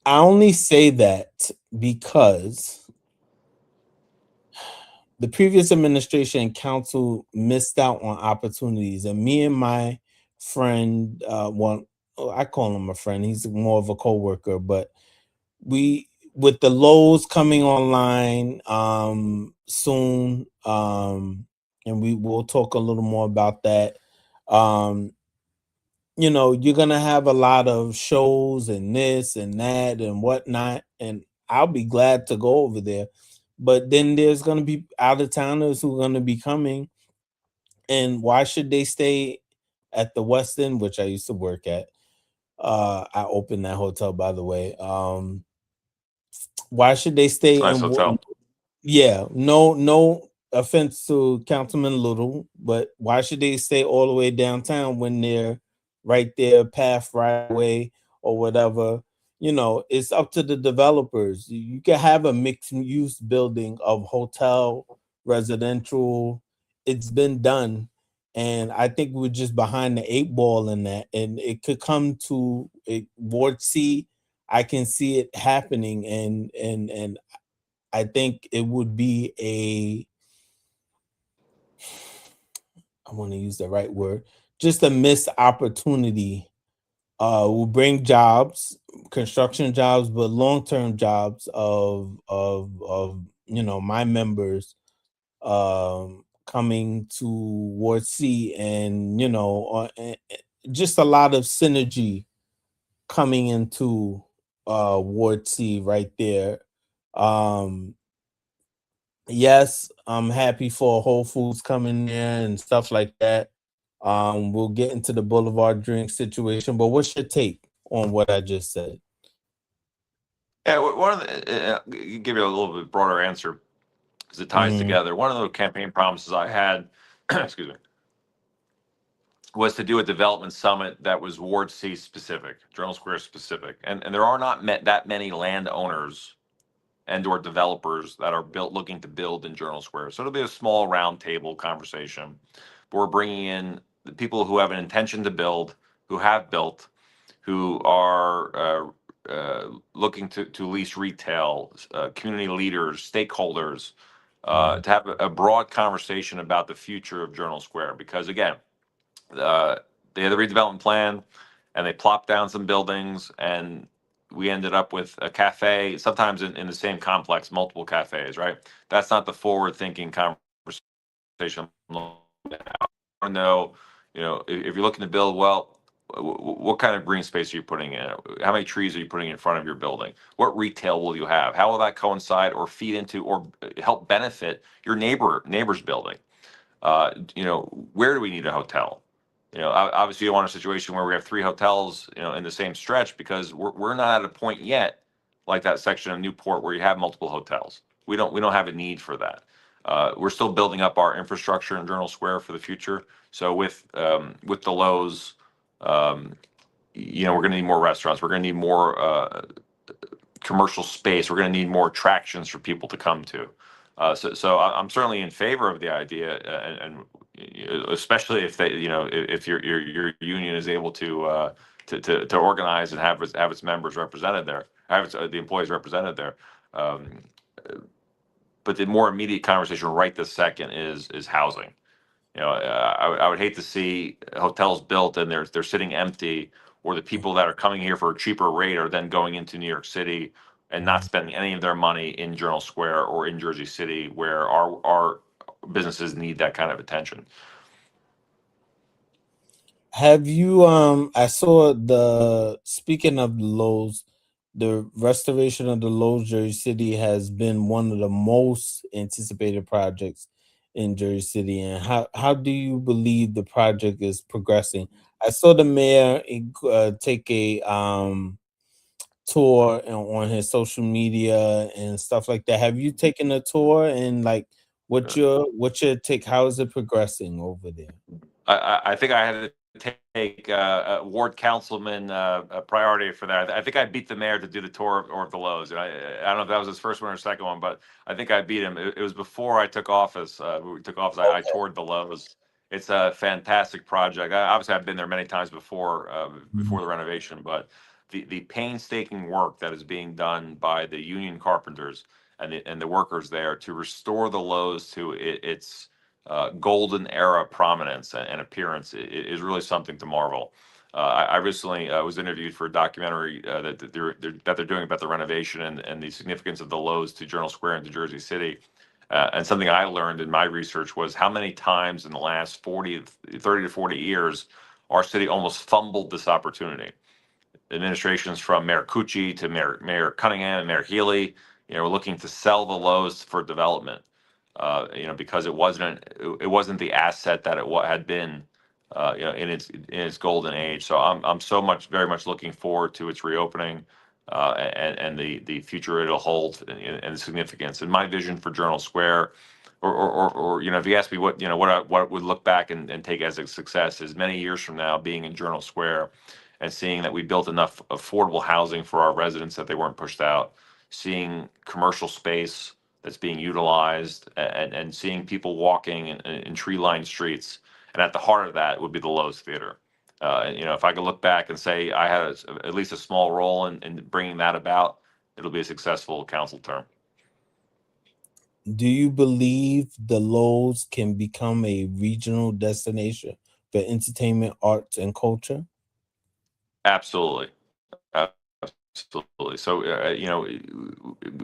I only say that because the previous administration and council missed out on opportunities, and me and my friend, I call him a friend, he's more of a co-worker, but with the Lowe's coming online soon, and we will talk a little more about that. You're gonna have a lot of shows and this and that and whatnot, and I'll be glad to go over there. But then there's gonna be out of towners who are gonna be coming, and why should they stay at the West End, which I used to work at? I opened that hotel, by the way. Why should they It's stay a nice in? hotel. Yeah, no offense to Councilman Little, but why should they stay all the way downtown when they're right there, path right away or whatever? It's up to the developers. You can have a mixed use building of hotel, residential. It's been done. And I think we're just behind the 8 ball in that. And it could come to Ward C. I can see it happening, and I think it would be I want to use the right word, just a missed opportunity. Will bring jobs, construction jobs, but long-term jobs of my members coming to Ward C, and just a lot of synergy coming into Ward C right there. Yes, I'm happy for Whole Foods coming there and stuff like that. We'll get into the Boulevard drink situation, but what's your take on what I just said? Yeah, one of the give you a little bit broader answer because it ties Mhm. together. One of the campaign promises I had, excuse me, was to do a development summit that was Ward C specific, Journal Square specific, and there are not that many landowners and or developers that are looking to build in Journal Square. So it'll be a small roundtable conversation. But we're bringing in the people who have an intention to build, who have built, who are looking to lease retail, community leaders, stakeholders, to have a broad conversation about the future of Journal Square. Because again, they had the redevelopment plan, and they plopped down some buildings, and we ended up with a cafe, sometimes in the same complex, multiple cafes, right? That's not the forward-thinking conversation. I know, if you're looking to build, well, what kind of green space are you putting in? How many trees are you putting in front of your building? What retail will you have? How will that coincide or feed into or help benefit your neighbor's building? Where do we need a hotel? Obviously you don't want a situation where we have 3 hotels, in the same stretch, because we're not at a point yet like that section of Newport where you have multiple hotels. We don't have a need for that. We're still building up our infrastructure in Journal Square for the future. So with the Lowe's, we're going to need more restaurants. We're going to need more commercial space. We're going to need more attractions for people to come to. So I'm certainly in favor of the idea, and especially if if your union is able to organize and have its members represented there, have the employees represented there. Um, but the more immediate conversation right this second is housing. I would hate to see hotels built and they're sitting empty, or the people that are coming here for a cheaper rate are then going into New York City and not spending any of their money in Journal Square or in Jersey City, where our businesses need that kind of attention. Have you I saw speaking of the Lowe's, the restoration of the Lowe's Jersey City has been one of the most anticipated projects in Jersey City. And how do you believe the project is progressing? I saw the mayor take a tour on his social media and stuff like that. Have you taken a tour, and like what's your take? How is it progressing over there? I think I had to take ward councilman a priority for that. I think I beat the mayor to do the tour of the Lowe's. And I don't know if that was his first one or second one, but I think I beat him. It was before I took office. We took office. I toured the Lowe's. It's a fantastic project. Obviously, I've been there many times before the renovation, but the painstaking work that is being done by the union carpenters and the workers there to restore the Lowe's to its golden era prominence and appearance is really something to marvel. I recently was interviewed for a documentary that they're doing about the renovation and the significance of the Lowe's to Journal Square and to Jersey City. And something I learned in my research was how many times in the last 30 to 40 years our city almost fumbled this opportunity. Administrations from Mayor Cucci to Mayor Cunningham and Mayor Healy, were looking to sell the Lowe's for development. Because it wasn't the asset that it had been, in its golden age. So I'm very much looking forward to its reopening, and the future it'll hold and the significance. And my vision for Journal Square, or if you ask me what what would look back and take as a success, is many years from now being in Journal Square and seeing that we built enough affordable housing for our residents that they weren't pushed out, seeing commercial space that's being utilized, and seeing people walking in tree-lined streets. And at the heart of that would be the Lowe's Theater. If I could look back and say I had at least a small role in bringing that about, it'll be a successful council term. Do you believe the Lowe's can become a regional destination for entertainment, arts, and culture? Absolutely. Absolutely. So,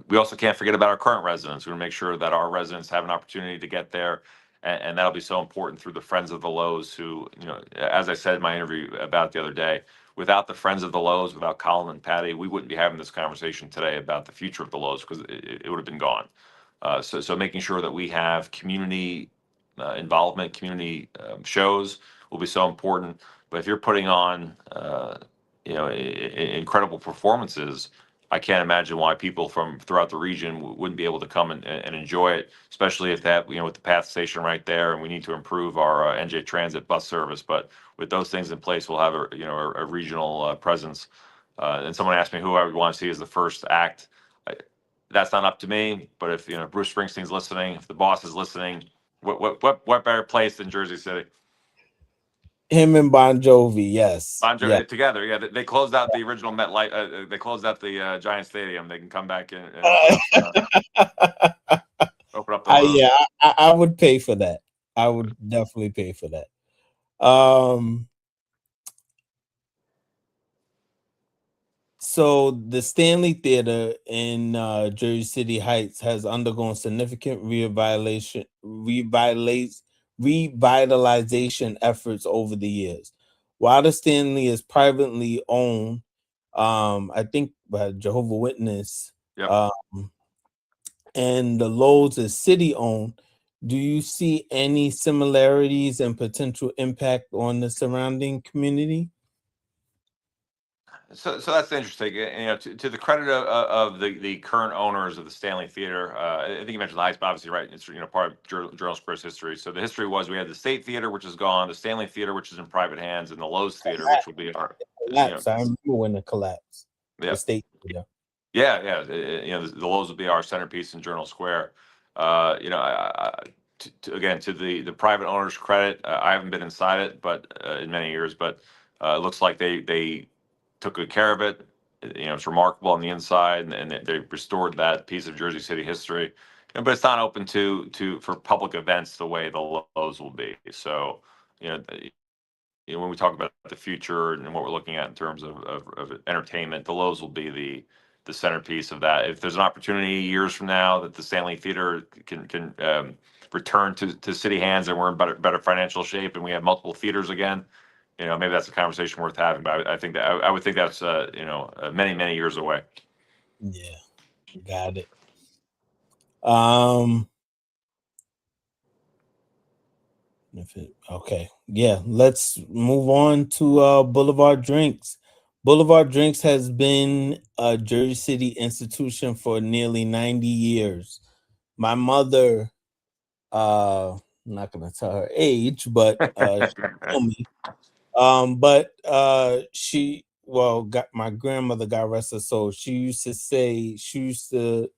we also can't forget about our current residents. We want to make sure that our residents have an opportunity to get there. And that'll be so important through the Friends of the Lowe's, who, as I said in my interview about the other day, without the Friends of the Lowe's, without Colin and Patty, we wouldn't be having this conversation today about the future of the Lowe's, because it would have been gone. So making sure that we have community involvement, community shows will be so important. But if you're putting on, incredible performances, I can't imagine why people from throughout the region wouldn't be able to come and enjoy it, especially if that, with the PATH station right there, and we need to improve our NJ Transit bus service. But with those things in place, we'll have a regional presence. And someone asked me who I would want to see as the first act. That's not up to me, but if Bruce Springsteen's listening, if the boss is listening, what better place than Jersey City? Him and Bon Jovi, yes. Bon Jovi Yeah. together, yeah. They closed out the original MetLife. They closed out the Giant Stadium. They can come back and open up the Lowe's. Yeah, I would pay for that. I would definitely pay for that. So the Stanley Theater in Jersey City Heights has undergone significant revitalization efforts over the years. While the Stanley is privately owned, I think by Jehovah's Witness, Yep. and the Lowe's is city owned, do you see any similarities and potential impact on the surrounding community? So that's interesting. To the credit of the current owners of the Stanley Theater, I think you mentioned the Heights, but obviously, right? It's part of Journal Square's history. So the history was we had the State Theater, which is gone, the Stanley Theater, which is in private hands, and the Lowe's Theater, which will be our Collapse. I remember when it collapsed. Yeah. The State Theater. Yeah. The Lowe's will be our centerpiece in Journal Square. Again, to the private owner's credit, I haven't been inside it, but in many years, but it looks like they took good care of it. It's remarkable on the inside, and they restored that piece of Jersey City history. But it's not open for public events the way the Lowe's will be. So, when we talk about the future and what we're looking at in terms of entertainment, the Lowe's will be the centerpiece of that. If there's an opportunity years from now that the Stanley Theater can return to city hands and we're in better financial shape and we have multiple theaters again, maybe that's a conversation worth having. But I think that I would think that's many years away. Yeah, got it. Okay, yeah, let's move on to Boulevard Drinks. Boulevard Drinks has been a Jersey City institution for nearly 90 years. My mother, I'm not gonna tell her age, but she told me. Got my grandmother, God rest her soul. She used to say she used to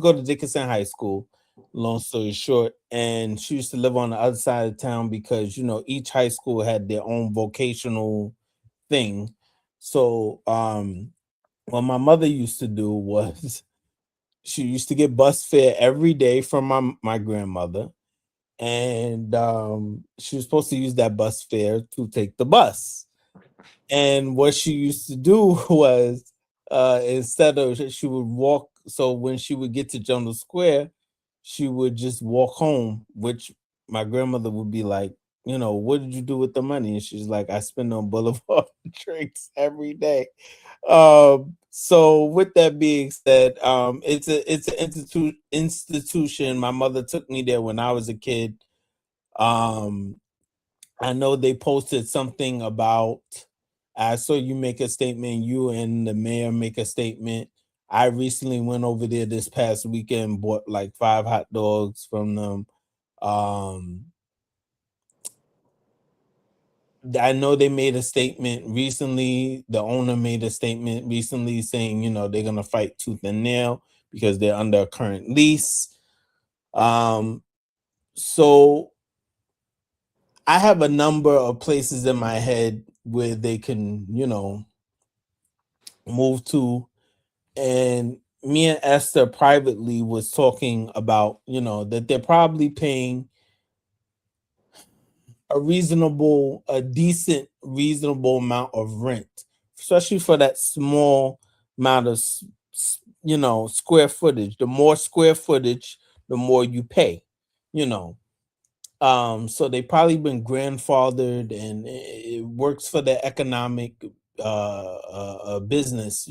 go to Dickinson High School. Long story short, and she used to live on the other side of town because each high school had their own vocational thing. So, what my mother used to do was she used to get bus fare every day from my grandmother, and she was supposed to use that bus fare to take the bus. And what she used to do was, instead of she would walk. So when she would get to General Square, she would just walk home, which my grandmother would be like, what did you do with the money? And she's like, I spend on Boulevard Drinks every day. So with that being said, it's an institution. My mother took me there when I was a kid. I know they posted something about, I saw you make a statement, you and the mayor make a statement. I recently went over there this past weekend, bought like 5 hot dogs from them. I know they made a statement recently. The owner made a statement recently saying, they're going to fight tooth and nail because they're under a current lease. So I have a number of places in my head where they can, move to. And me and Esther privately was talking about, that they're probably paying a decent, reasonable amount of rent, especially for that small amount of, square footage. The more square footage, the more you pay, you know. So they probably been grandfathered, and it works for the economic business,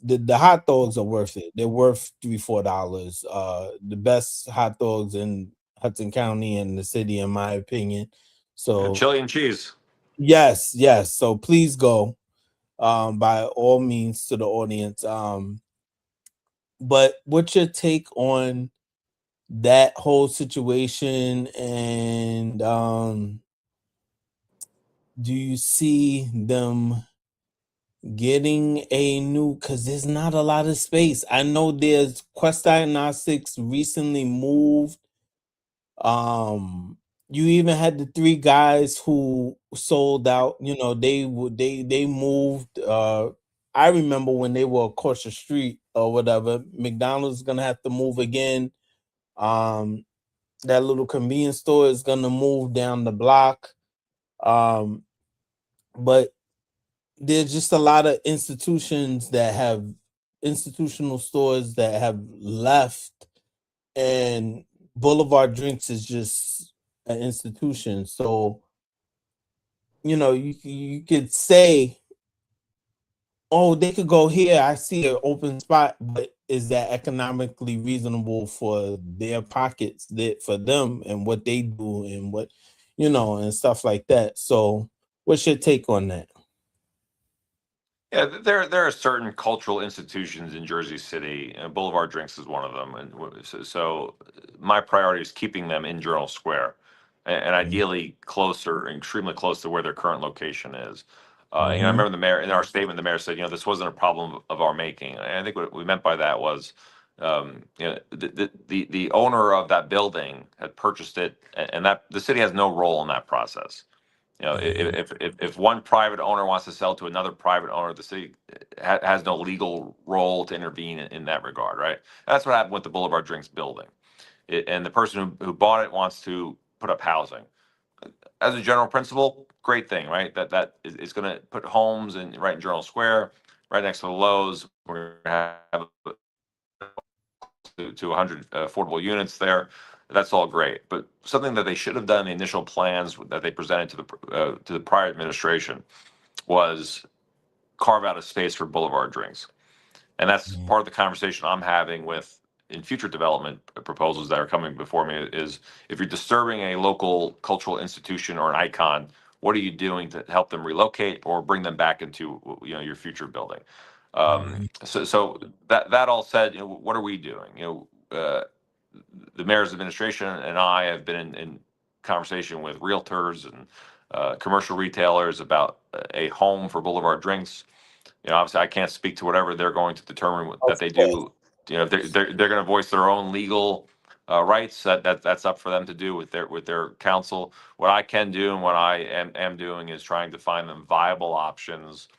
The hot dogs are worth it. They're worth $3-4. The best hot dogs in Hudson County and the city, in my opinion. So Chili and cheese. yes. So please go, by all means, to the audience. But what's your take on that whole situation? And do you see them getting a new, because there's not a lot of space? I know there's Quest Diagnostics recently moved. You even had the three guys who sold out, they moved. I remember when they were across the street or whatever. McDonald's is gonna have to move again. That little convenience store is gonna move down the block. But there's just a lot of institutional stores that have left, and Boulevard Drinks is just an institution. So, you could say, oh, they could go here. I see an open spot, but is that economically reasonable for their pockets, for them, and what they do, and what, and stuff like that? So, what's your take on that? Yeah, there are certain cultural institutions in Jersey City, and Boulevard Drinks is one of them. And so my priority is keeping them in Journal Square, and ideally closer, extremely close to where their current location is. I remember the mayor, in our statement, the mayor said, this wasn't a problem of our making. And I think what we meant by that was, the owner of that building had purchased it, and that the city has no role in that process. If one private owner wants to sell to another private owner, the city has no legal role to intervene in that regard, right? That's what happened with the Boulevard Drinks building. And the person who bought it wants to put up housing. As a general principle, great thing, right? That is going to put homes right in Journal Square, right next to the Lowe's. We're going to have to 100 affordable units there. That's all great, but something that they should have done in the initial plans that they presented to the prior administration was carve out a space for Boulevard Drinks, and that's part of the conversation I'm having with in future development proposals that are coming before me. Is if you're disturbing a local cultural institution or an icon, what are you doing to help them relocate or bring them back into your future building? So that all said, what are we doing? The mayor's administration and I have been in conversation with realtors and commercial retailers about a home for Boulevard Drinks. Obviously, I can't speak to whatever they're going to determine that they do. If they're going to voice their own legal rights, that's up for them to do with their counsel. What I can do and what I am doing is trying to find them viable options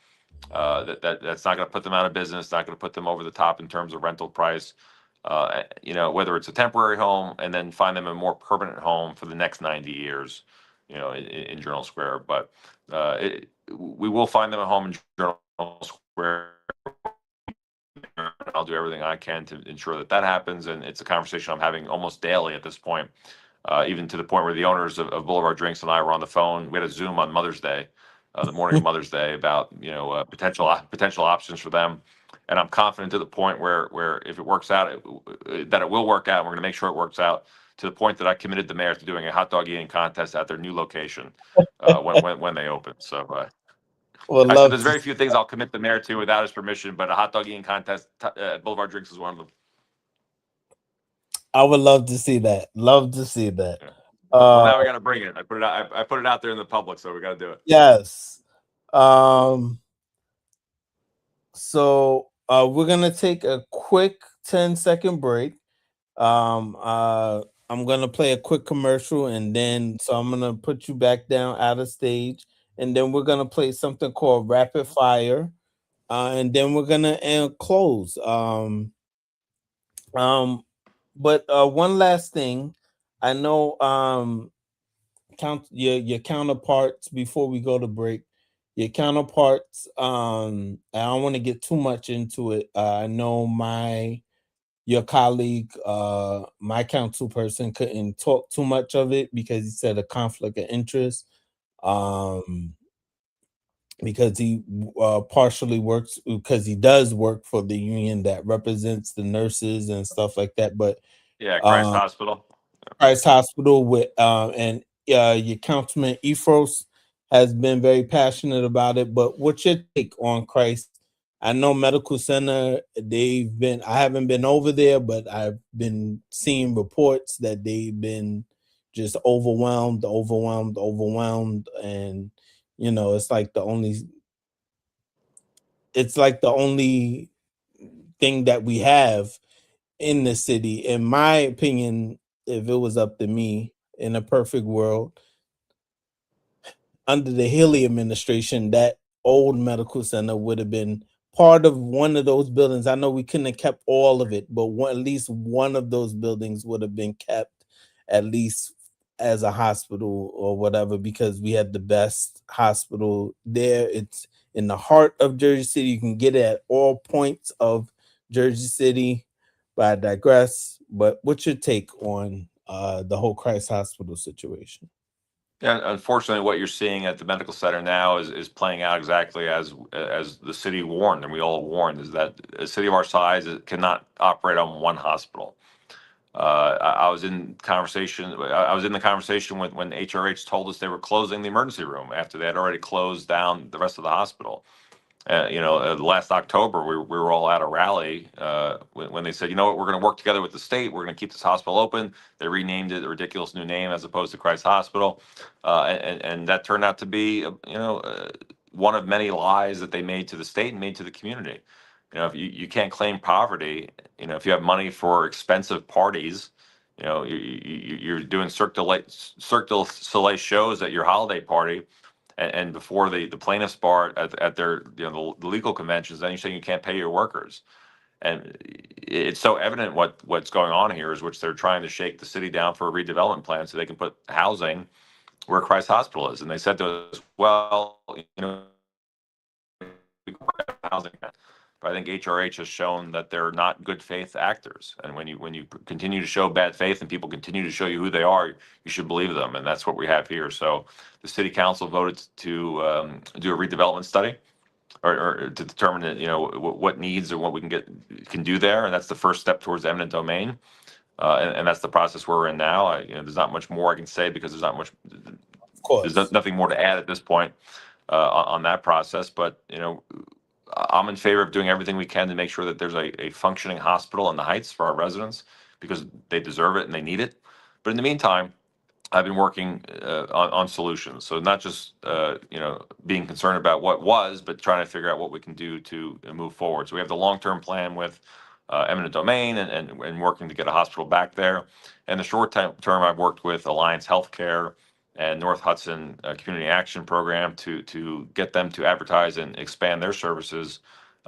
that's not going to put them out of business, not going to put them over the top in terms of rental price. Whether it's a temporary home and then find them a more permanent home for the next 90 years, in Journal Square. But we will find them a home in Journal Square. I'll do everything I can to ensure that happens. And it's a conversation I'm having almost daily at this point, even to the point where the owners of Boulevard Drinks and I were on the phone. We had a Zoom on Mother's Day, the morning of Mother's Day, about potential options for them. And I'm confident to the point where if it works out, that it will work out. We're going to make sure it works out to the point that I committed the mayor to doing a hot dog eating contest at their new location when they open. So I said there's very few things I'll commit the mayor to without his permission, but a hot dog eating contest at Boulevard Drinks is one of them. I would love to see that. Yeah. Well, now we got to bring it. I put it out there in the public, so we got to do it. Yes. So we're gonna take a quick 10-second break. I'm gonna play a quick commercial, and then I'm gonna put you back down out of stage, and then we're gonna play something called Rapid Fire. and then we're gonna close. But one last thing, I know count your counterparts before we go to break. Your counterparts. I don't want to get too much into it. I know your colleague, my council person, couldn't talk too much of it because he said a conflict of interest. Because he partially works, because he does work for the union that represents the nurses and stuff like that. But Yeah, Christ Hospital. Christ Hospital with and your councilman Ephros has been very passionate about it. But what's your take on Christ? I know medical center, I haven't been over there, but I've been seeing reports that they've been just overwhelmed, and it's like the only thing that we have in the city. In my opinion, if it was up to me, in a perfect world, under the Haley administration, that old medical center would have been part of one of those buildings. I know we couldn't have kept all of it, but at least one of those buildings would have been kept, at least as a hospital or whatever, because we had the best hospital there. It's in the heart of Jersey City. You can get it at all points of Jersey City. But I digress. But what's your take on the whole Christ Hospital situation? Yeah, unfortunately, what you're seeing at the medical center now is playing out exactly as the city warned, and we all warned, is that a city of our size cannot operate on one hospital. I was in conversation. I was in the conversation when HRH told us they were closing the emergency room after they had already closed down the rest of the hospital. Last October, we were all at a rally when they said, you know what, we're going to work together with the state. We're going to keep this hospital open. They renamed it a ridiculous new name as opposed to Christ Hospital. And that turned out to be, one of many lies that they made to the state and made to the community. If you can't claim poverty, if you have money for expensive parties, you're doing Cirque du Soleil shows at your holiday party, and before the plaintiffs bar at their the legal conventions, then you're saying you can't pay your workers. And it's so evident what's going on here is which they're trying to shake the city down for a redevelopment plan so they can put housing where Christ Hospital is. And they said to us, well, housing. But I think HRH has shown that they're not good faith actors. And when you continue to show bad faith and people continue to show you who they are, you should believe them. And that's what we have here. So the city council voted to do a redevelopment study or to determine what needs or what we can do there. And that's the first step towards eminent domain. And that's the process we're in now. There's not much more I can say because there's not much. Of course. There's nothing more to add at this point on that process. But I'm in favor of doing everything we can to make sure that there's a functioning hospital in the Heights for our residents because they deserve it and they need it. But in the meantime, I've been working on solutions. So not just being concerned about what was, but trying to figure out what we can do to move forward. So we have the long-term plan with eminent domain and working to get a hospital back there. And the short-term, I've worked with Alliance Healthcare and North Hudson Community Action Program to get them to advertise and expand their services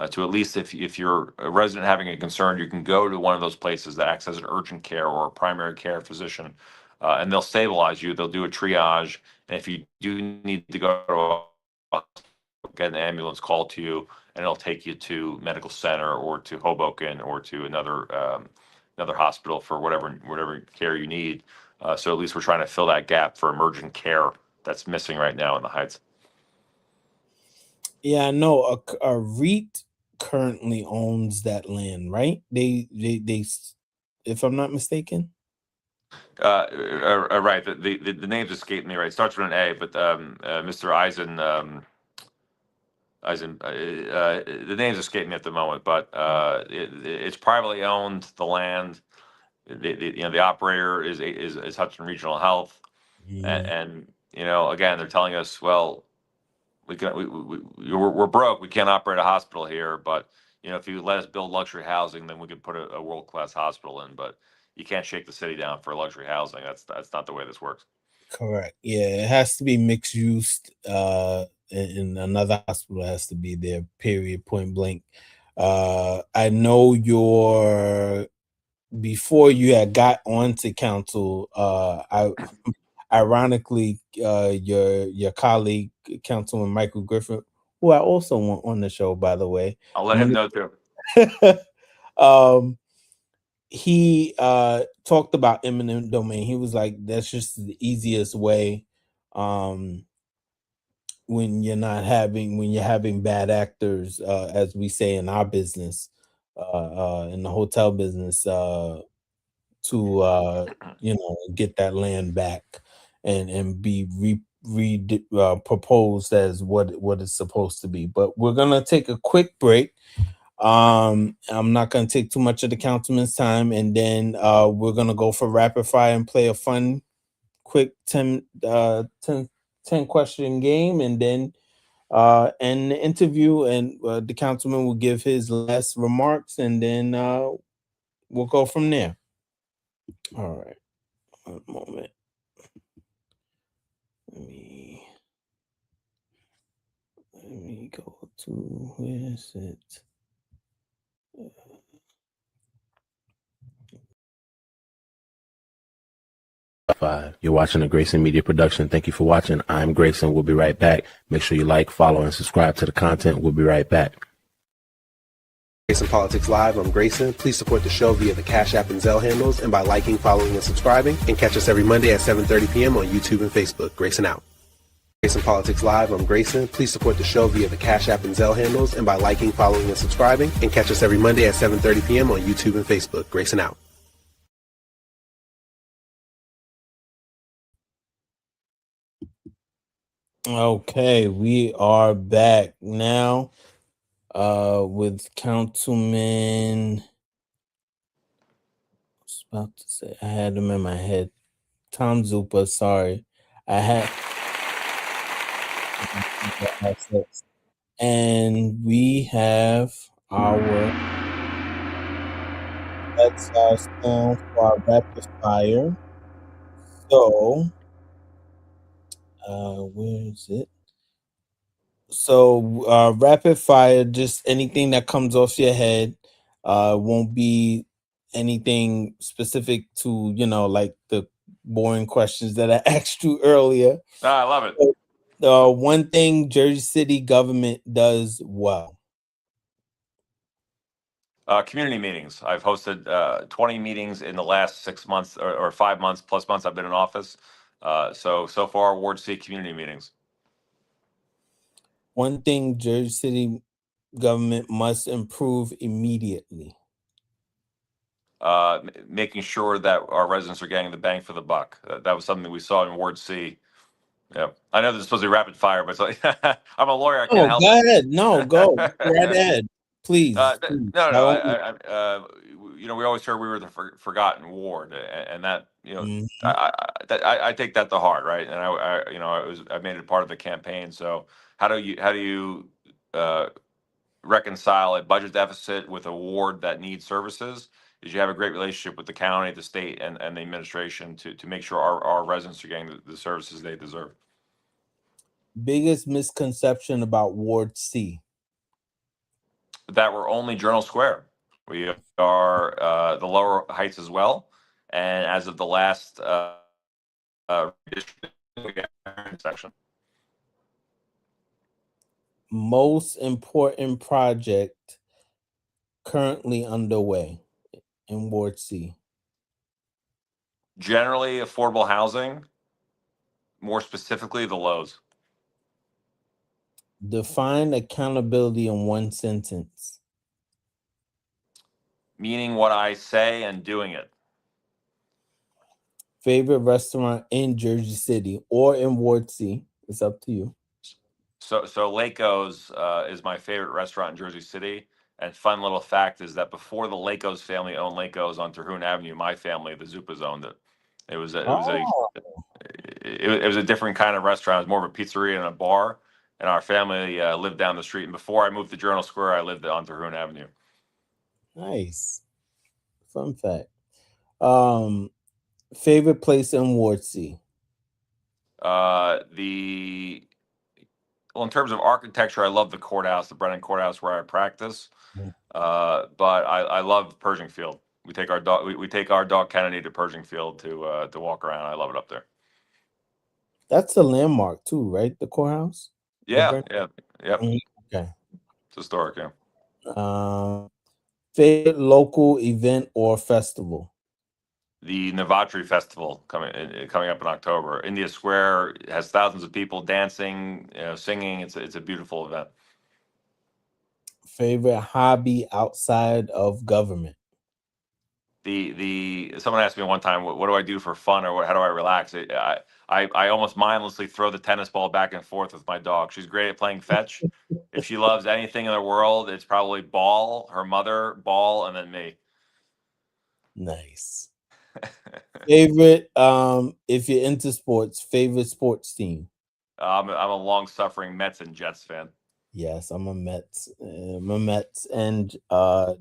to at least if you're a resident having a concern, you can go to one of those places that acts as an urgent care or a primary care physician, and they'll stabilize you. They'll do a triage, and if you do need to go to a get an ambulance called to you, and it'll take you to medical center or to Hoboken or to another hospital for whatever care you need. So at least we're trying to fill that gap for emergent care that's missing right now in the Heights. Yeah, I know a REIT currently owns that land, right? They if I'm not mistaken. Right. The names escape me. Right, it starts with an A, but Mr. the names escape me at the moment. But it's privately owned. The land. The operator is Hudson Regional Health, and again they're telling us, well, we're broke, we can't operate a hospital here, but if you let us build luxury housing, then we could put a world-class hospital in. But you can't shake the city down for luxury housing. That's not the way this works. Correct. Yeah, it has to be mixed use. and another hospital has to be there, period, point blank. I know before you had got onto council, ironically, your colleague, Councilman Michael Griffin, who I also want on the show, by the way. I'll let him know too. He talked about eminent domain. He was like, that's just the easiest way when you're having bad actors, as we say in our business, in the hotel business, to get that land back and be proposed as what it's supposed to be. But we're gonna take a quick break. I'm not gonna take too much of the councilman's time, and then we're gonna go for rapid fire and play a fun, quick 10 question game, and then end the interview, and the councilman will give his last remarks, and then we'll go from there. All right, one moment. Let me go to, where is it? You're watching a Grayson Media production. Thank you for watching. I'm Grayson. We'll be right back. Make sure you like, follow, and subscribe to the content. We'll be right back. Grayson Politics Live, I'm Grayson. Please support the show via the Cash App and Zelle handles and by liking, following, and subscribing. And catch us every Monday at 7:30 p.m. on YouTube and Facebook. Grayson out. Grayson Politics Live, I'm Grayson. Please support the show via the Cash App and Zelle handles and by liking, following, and subscribing. And catch us every Monday at 7:30 p.m. on YouTube and Facebook. Grayson out. Okay, we are back now with Councilman. I was about to say, I had him in my head. Tom Zuppa, sorry. I had. And we have let's stand for our rapid fire. So, where is it? So, rapid fire, just anything that comes off your head. Won't be anything specific to, like the boring questions that I asked you earlier. I love it. One thing Jersey City government does well. Community meetings. I've hosted 20 meetings in the last 6 months or 5 months plus months I've been in office. So far, Ward C community meetings. One thing Jersey City government must improve immediately. Making sure that our residents are getting the bang for the buck. That was something we saw in Ward C. Yeah, I know this is supposed to be rapid fire, but it's like, I'm a lawyer. I can't help Go it. ahead. No, go right ahead. Please. Please. No. We always heard we were the forgotten ward, and that, Mhm. I take that to heart, right? And I made it a part of the campaign. So how do you reconcile a budget deficit with a ward that needs services? Is you have a great relationship with the county, the state, and the administration to make sure our residents are getting the services they deserve. Biggest misconception about Ward C. That we're only Journal Square. We are the lower heights as well. And as of the last section. Most important project currently underway in Ward C. Generally, affordable housing, more specifically, the lows. Define accountability in one sentence. Meaning what I say and doing it. Favorite restaurant in Jersey City or in Ward C. It's up to you. So Laco's is my favorite restaurant in Jersey City. And fun little fact is that before the Laco's family owned Laco's on Terhune Avenue, my family, the Zuppas, owned it. It was a different kind of restaurant. It was more of a pizzeria and a bar. And our family lived down the street. And before I moved to Journal Square, I lived on Terhune Avenue. Nice. Fun fact. Favorite place in Ward C. Well, in terms of architecture, I love the courthouse, the Brennan Courthouse, where I practice. But I love Pershing Field. We take our dog. We take our dog Kennedy to Pershing Field to walk around. I love it up there. That's a landmark too, right? The courthouse. Yeah, yeah, yep. Okay. It's historic. Yeah. Favorite local event or festival? The Navratri Festival coming up in October. India Square has thousands of people dancing, singing. It's a beautiful event. Favorite hobby outside of government? Someone asked me one time, what do I do for fun, or how do I relax? I almost mindlessly throw the tennis ball back and forth with my dog. She's great at playing fetch. If she loves anything in the world, it's probably ball, her mother, ball, and then me. Nice. Favorite, if you're into sports, favorite sports team? I'm a long-suffering Mets and Jets fan. Yes, I'm a Mets. I'm a Mets and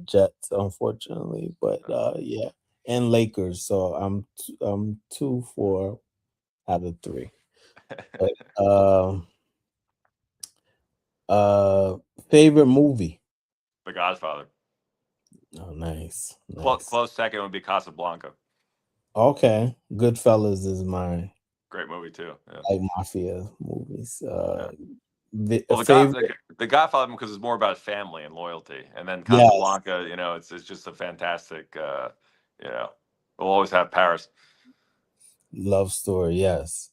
Jets, unfortunately, but yeah, and Lakers. So I'm 2-4 out of 3. But, favorite movie? The Godfather. Oh, nice. Close second would be Casablanca. Okay, Goodfellas is my Great movie too. Yeah. like mafia movies. Well, the Godfather, because it's more about family and loyalty, and then Casablanca, it's just a fantastic, we'll always have Paris. Love story, yes.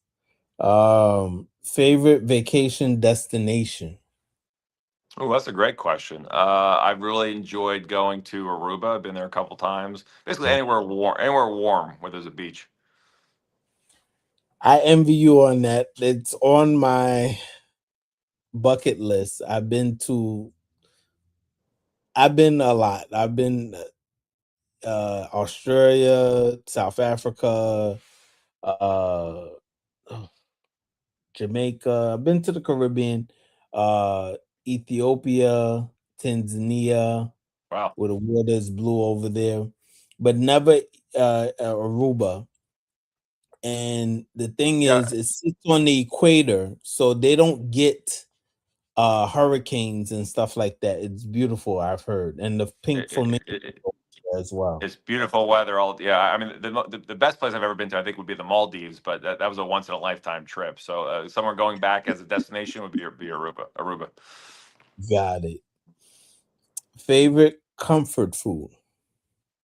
Favorite vacation destination? Oh, that's a great question. I've really enjoyed going to Aruba. I've been there a couple times. Basically, anywhere warm where there's a beach. I envy you on that. It's on my bucket list. I've been a lot. I've been Australia, South Africa, Jamaica. I've been to the Caribbean, Ethiopia, Tanzania. Wow. Where the water is blue over there, but never Aruba. And the thing is, it sits on the equator, so they don't get hurricanes and stuff like that. It's beautiful, I've heard, and the pink flamingo as well. It's beautiful weather. I mean, the best place I've ever been to, I think, would be the Maldives, but that was a once in a lifetime trip. So somewhere going back as a destination would be Aruba. Got it. Favorite comfort food?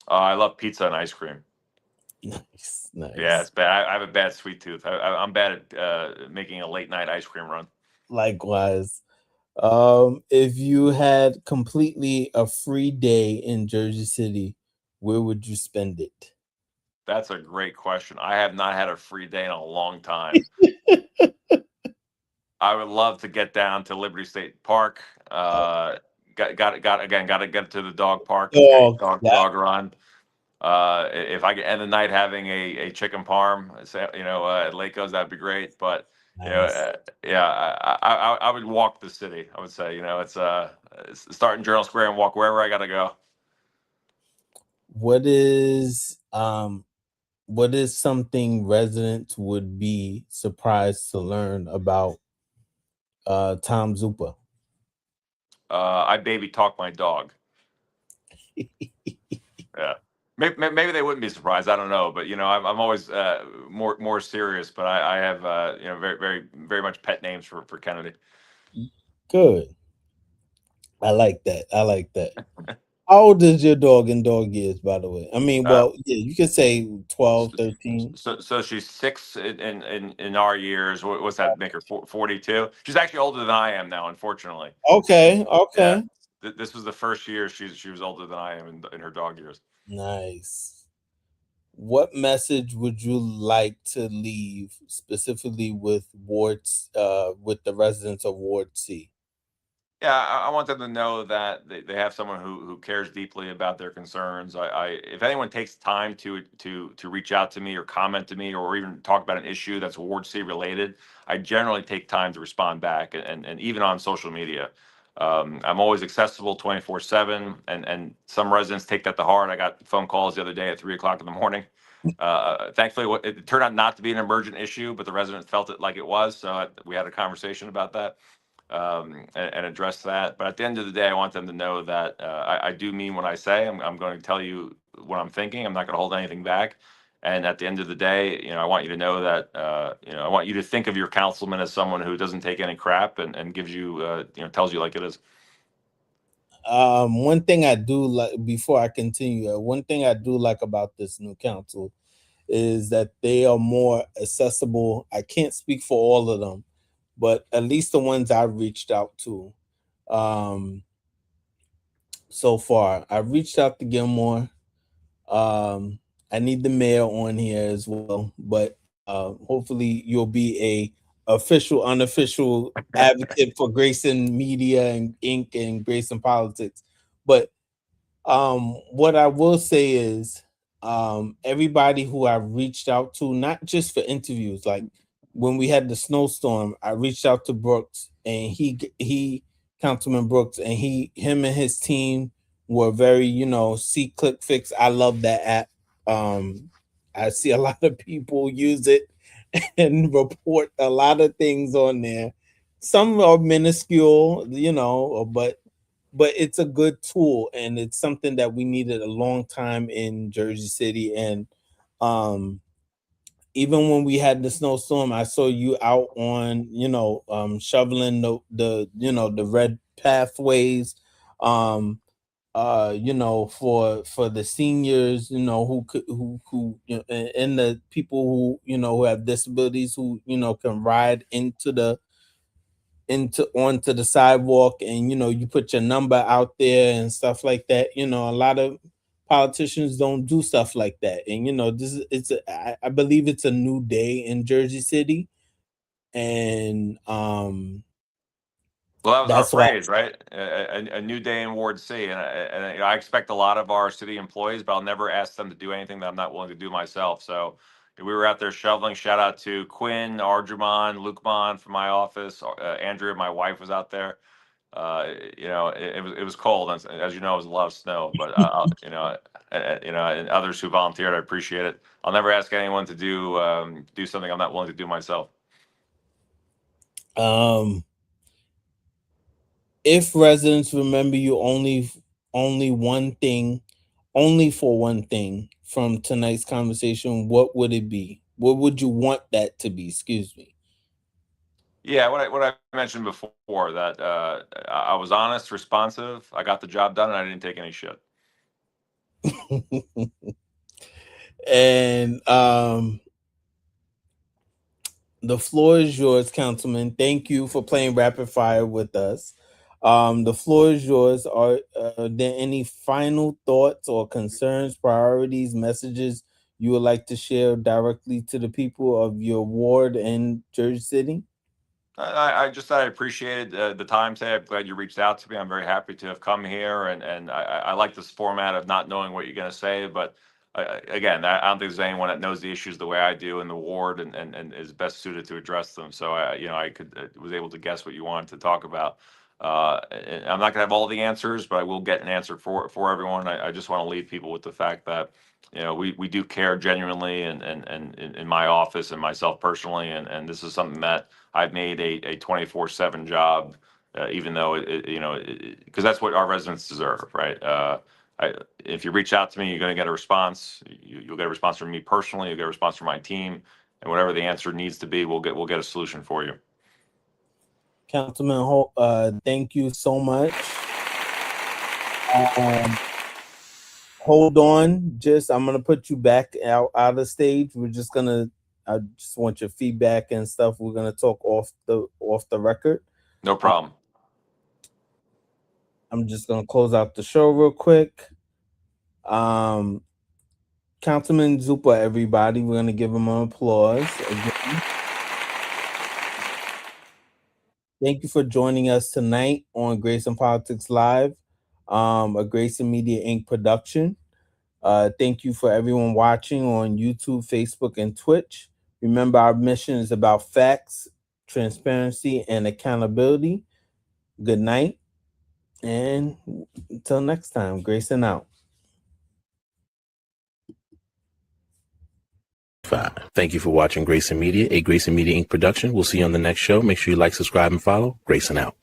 I love pizza and ice cream. Nice. Yeah, it's bad. I have a bad sweet tooth. I'm bad at making a late night ice cream run. Likewise. If you had completely a free day in Jersey City, where would you spend it? That's a great question. I have not had a free day in a long time. I would love to get down to Liberty State Park. Got to get to the dog park. Dog run. If I could end the night having a chicken parm, at Laco's, that'd be great. But I would walk the city. I would say, it's start in Journal Square and walk wherever I got to go. What is something residents would be surprised to learn about Tom Zuppa? I baby talk my dog. Yeah. Maybe they wouldn't be surprised. I don't know, but I'm always more serious. But I have very very very much pet names for Kennedy. Good. I like that. How old is your dog in dog years, by the way? I mean, you could say 12, 13. So she's 6 in our years. What's that make her 42? She's actually older than I am now, unfortunately. Okay. Yeah. This was the first year she was older than I am in her dog years. Nice. What message would you like to leave specifically with with the residents of Ward C? Yeah, I want them to know that they have someone who cares deeply about their concerns. If anyone takes time to reach out to me or comment to me or even talk about an issue that's Ward C related, I generally take time to respond back, and even on social media. I'm always accessible 24/7, and some residents take that to heart. I got phone calls the other day at 3:00 in the morning. Thankfully, it turned out not to be an emergent issue, but the residents felt it like it was. So we had a conversation about that. and address that. But at the end of the day, I want them to know that I do mean what I say. I'm going to tell you what I'm thinking. I'm not going to hold anything back. And at the end of the day, I want you to know that, I want you to think of your councilman as someone who doesn't take any crap and gives you, tells you like it is. One thing I do like, before I continue, one thing I do like about this new council is that they are more accessible. I can't speak for all of them, but at least the ones I reached out to so far. I reached out to Gilmore. Um, I need the mayor on here as well, but hopefully you'll be a official, unofficial advocate for Grayson Media and Inc. and Grayson Politics. But what I will say is, everybody who I reached out to, not just for interviews, like when we had the snowstorm, I reached out to Brooks, and he Councilman Brooks, and him and his team were very, see, click, fix. I love that app. I see a lot of people use it and report a lot of things on there. Some are minuscule, but it's a good tool, and it's something that we needed a long time in Jersey City. And even when we had the snowstorm, I saw you out on, shoveling the red pathways, for the seniors, and the people who have disabilities, who can ride onto the sidewalk, and you put your number out there and stuff like that. A lot of politicians don't do stuff like that. And I believe it's a new day in Jersey City. And Well, that was our that's why. phrase, right? A new day in Ward C, and I expect a lot of our city employees, but I'll never ask them to do anything that I'm not willing to do myself. So we were out there shoveling. Shout out to Quinn, Arjumon, Lukman from my office. Andrea, my wife, was out there. It was cold, as you know, it was a lot of snow. But and others who volunteered, I appreciate it. I'll never ask anyone to do something I'm not willing to do myself. If residents remember you only for one thing from tonight's conversation, what would it be? What would you want that to be? Excuse me. Yeah, what I mentioned before, that I was honest, responsive, I got the job done, and I didn't take any shit. And the floor is yours, Councilman. Thank you for playing rapid fire with us. The floor is yours. Are there any final thoughts or concerns, priorities, messages you would like to share directly to the people of your ward in Jersey City? I just thought I appreciated the time today. I'm glad you reached out to me. I'm very happy to have come here, and I like this format of not knowing what you're going to say. But again, I don't think there's anyone that knows the issues the way I do in the ward, and is best suited to address them. So I was able to guess what you wanted to talk about. And I'm not going to have all the answers, but I will get an answer for everyone. I just want to leave people with the fact that we do care genuinely, and in my office and myself personally, and this is something that I've made a 24/7 job, even though because that's what our residents deserve, right? If you reach out to me, you're going to get a response. You'll get a response from me personally. You'll get a response from my team, and whatever the answer needs to be, we'll get a solution for you. Councilman, thank you so much. Hold on, I'm gonna put you back out of stage. I just want your feedback and stuff. We're gonna talk off the record. No problem. I'm just gonna close out the show real quick. Councilman Zuppa, everybody, we're gonna give him an applause again. Thank you for joining us tonight on Grayson Politics Live, a Grayson Media Inc. production. Thank you for everyone watching on YouTube, Facebook, and Twitch. Remember, our mission is about facts, transparency, and accountability. Good night, and until next time, Grayson out. Thank you for watching Grayson Media, a Grayson Media Inc. production. We'll see you on the next show. Make sure you like, subscribe, and follow. Grayson out.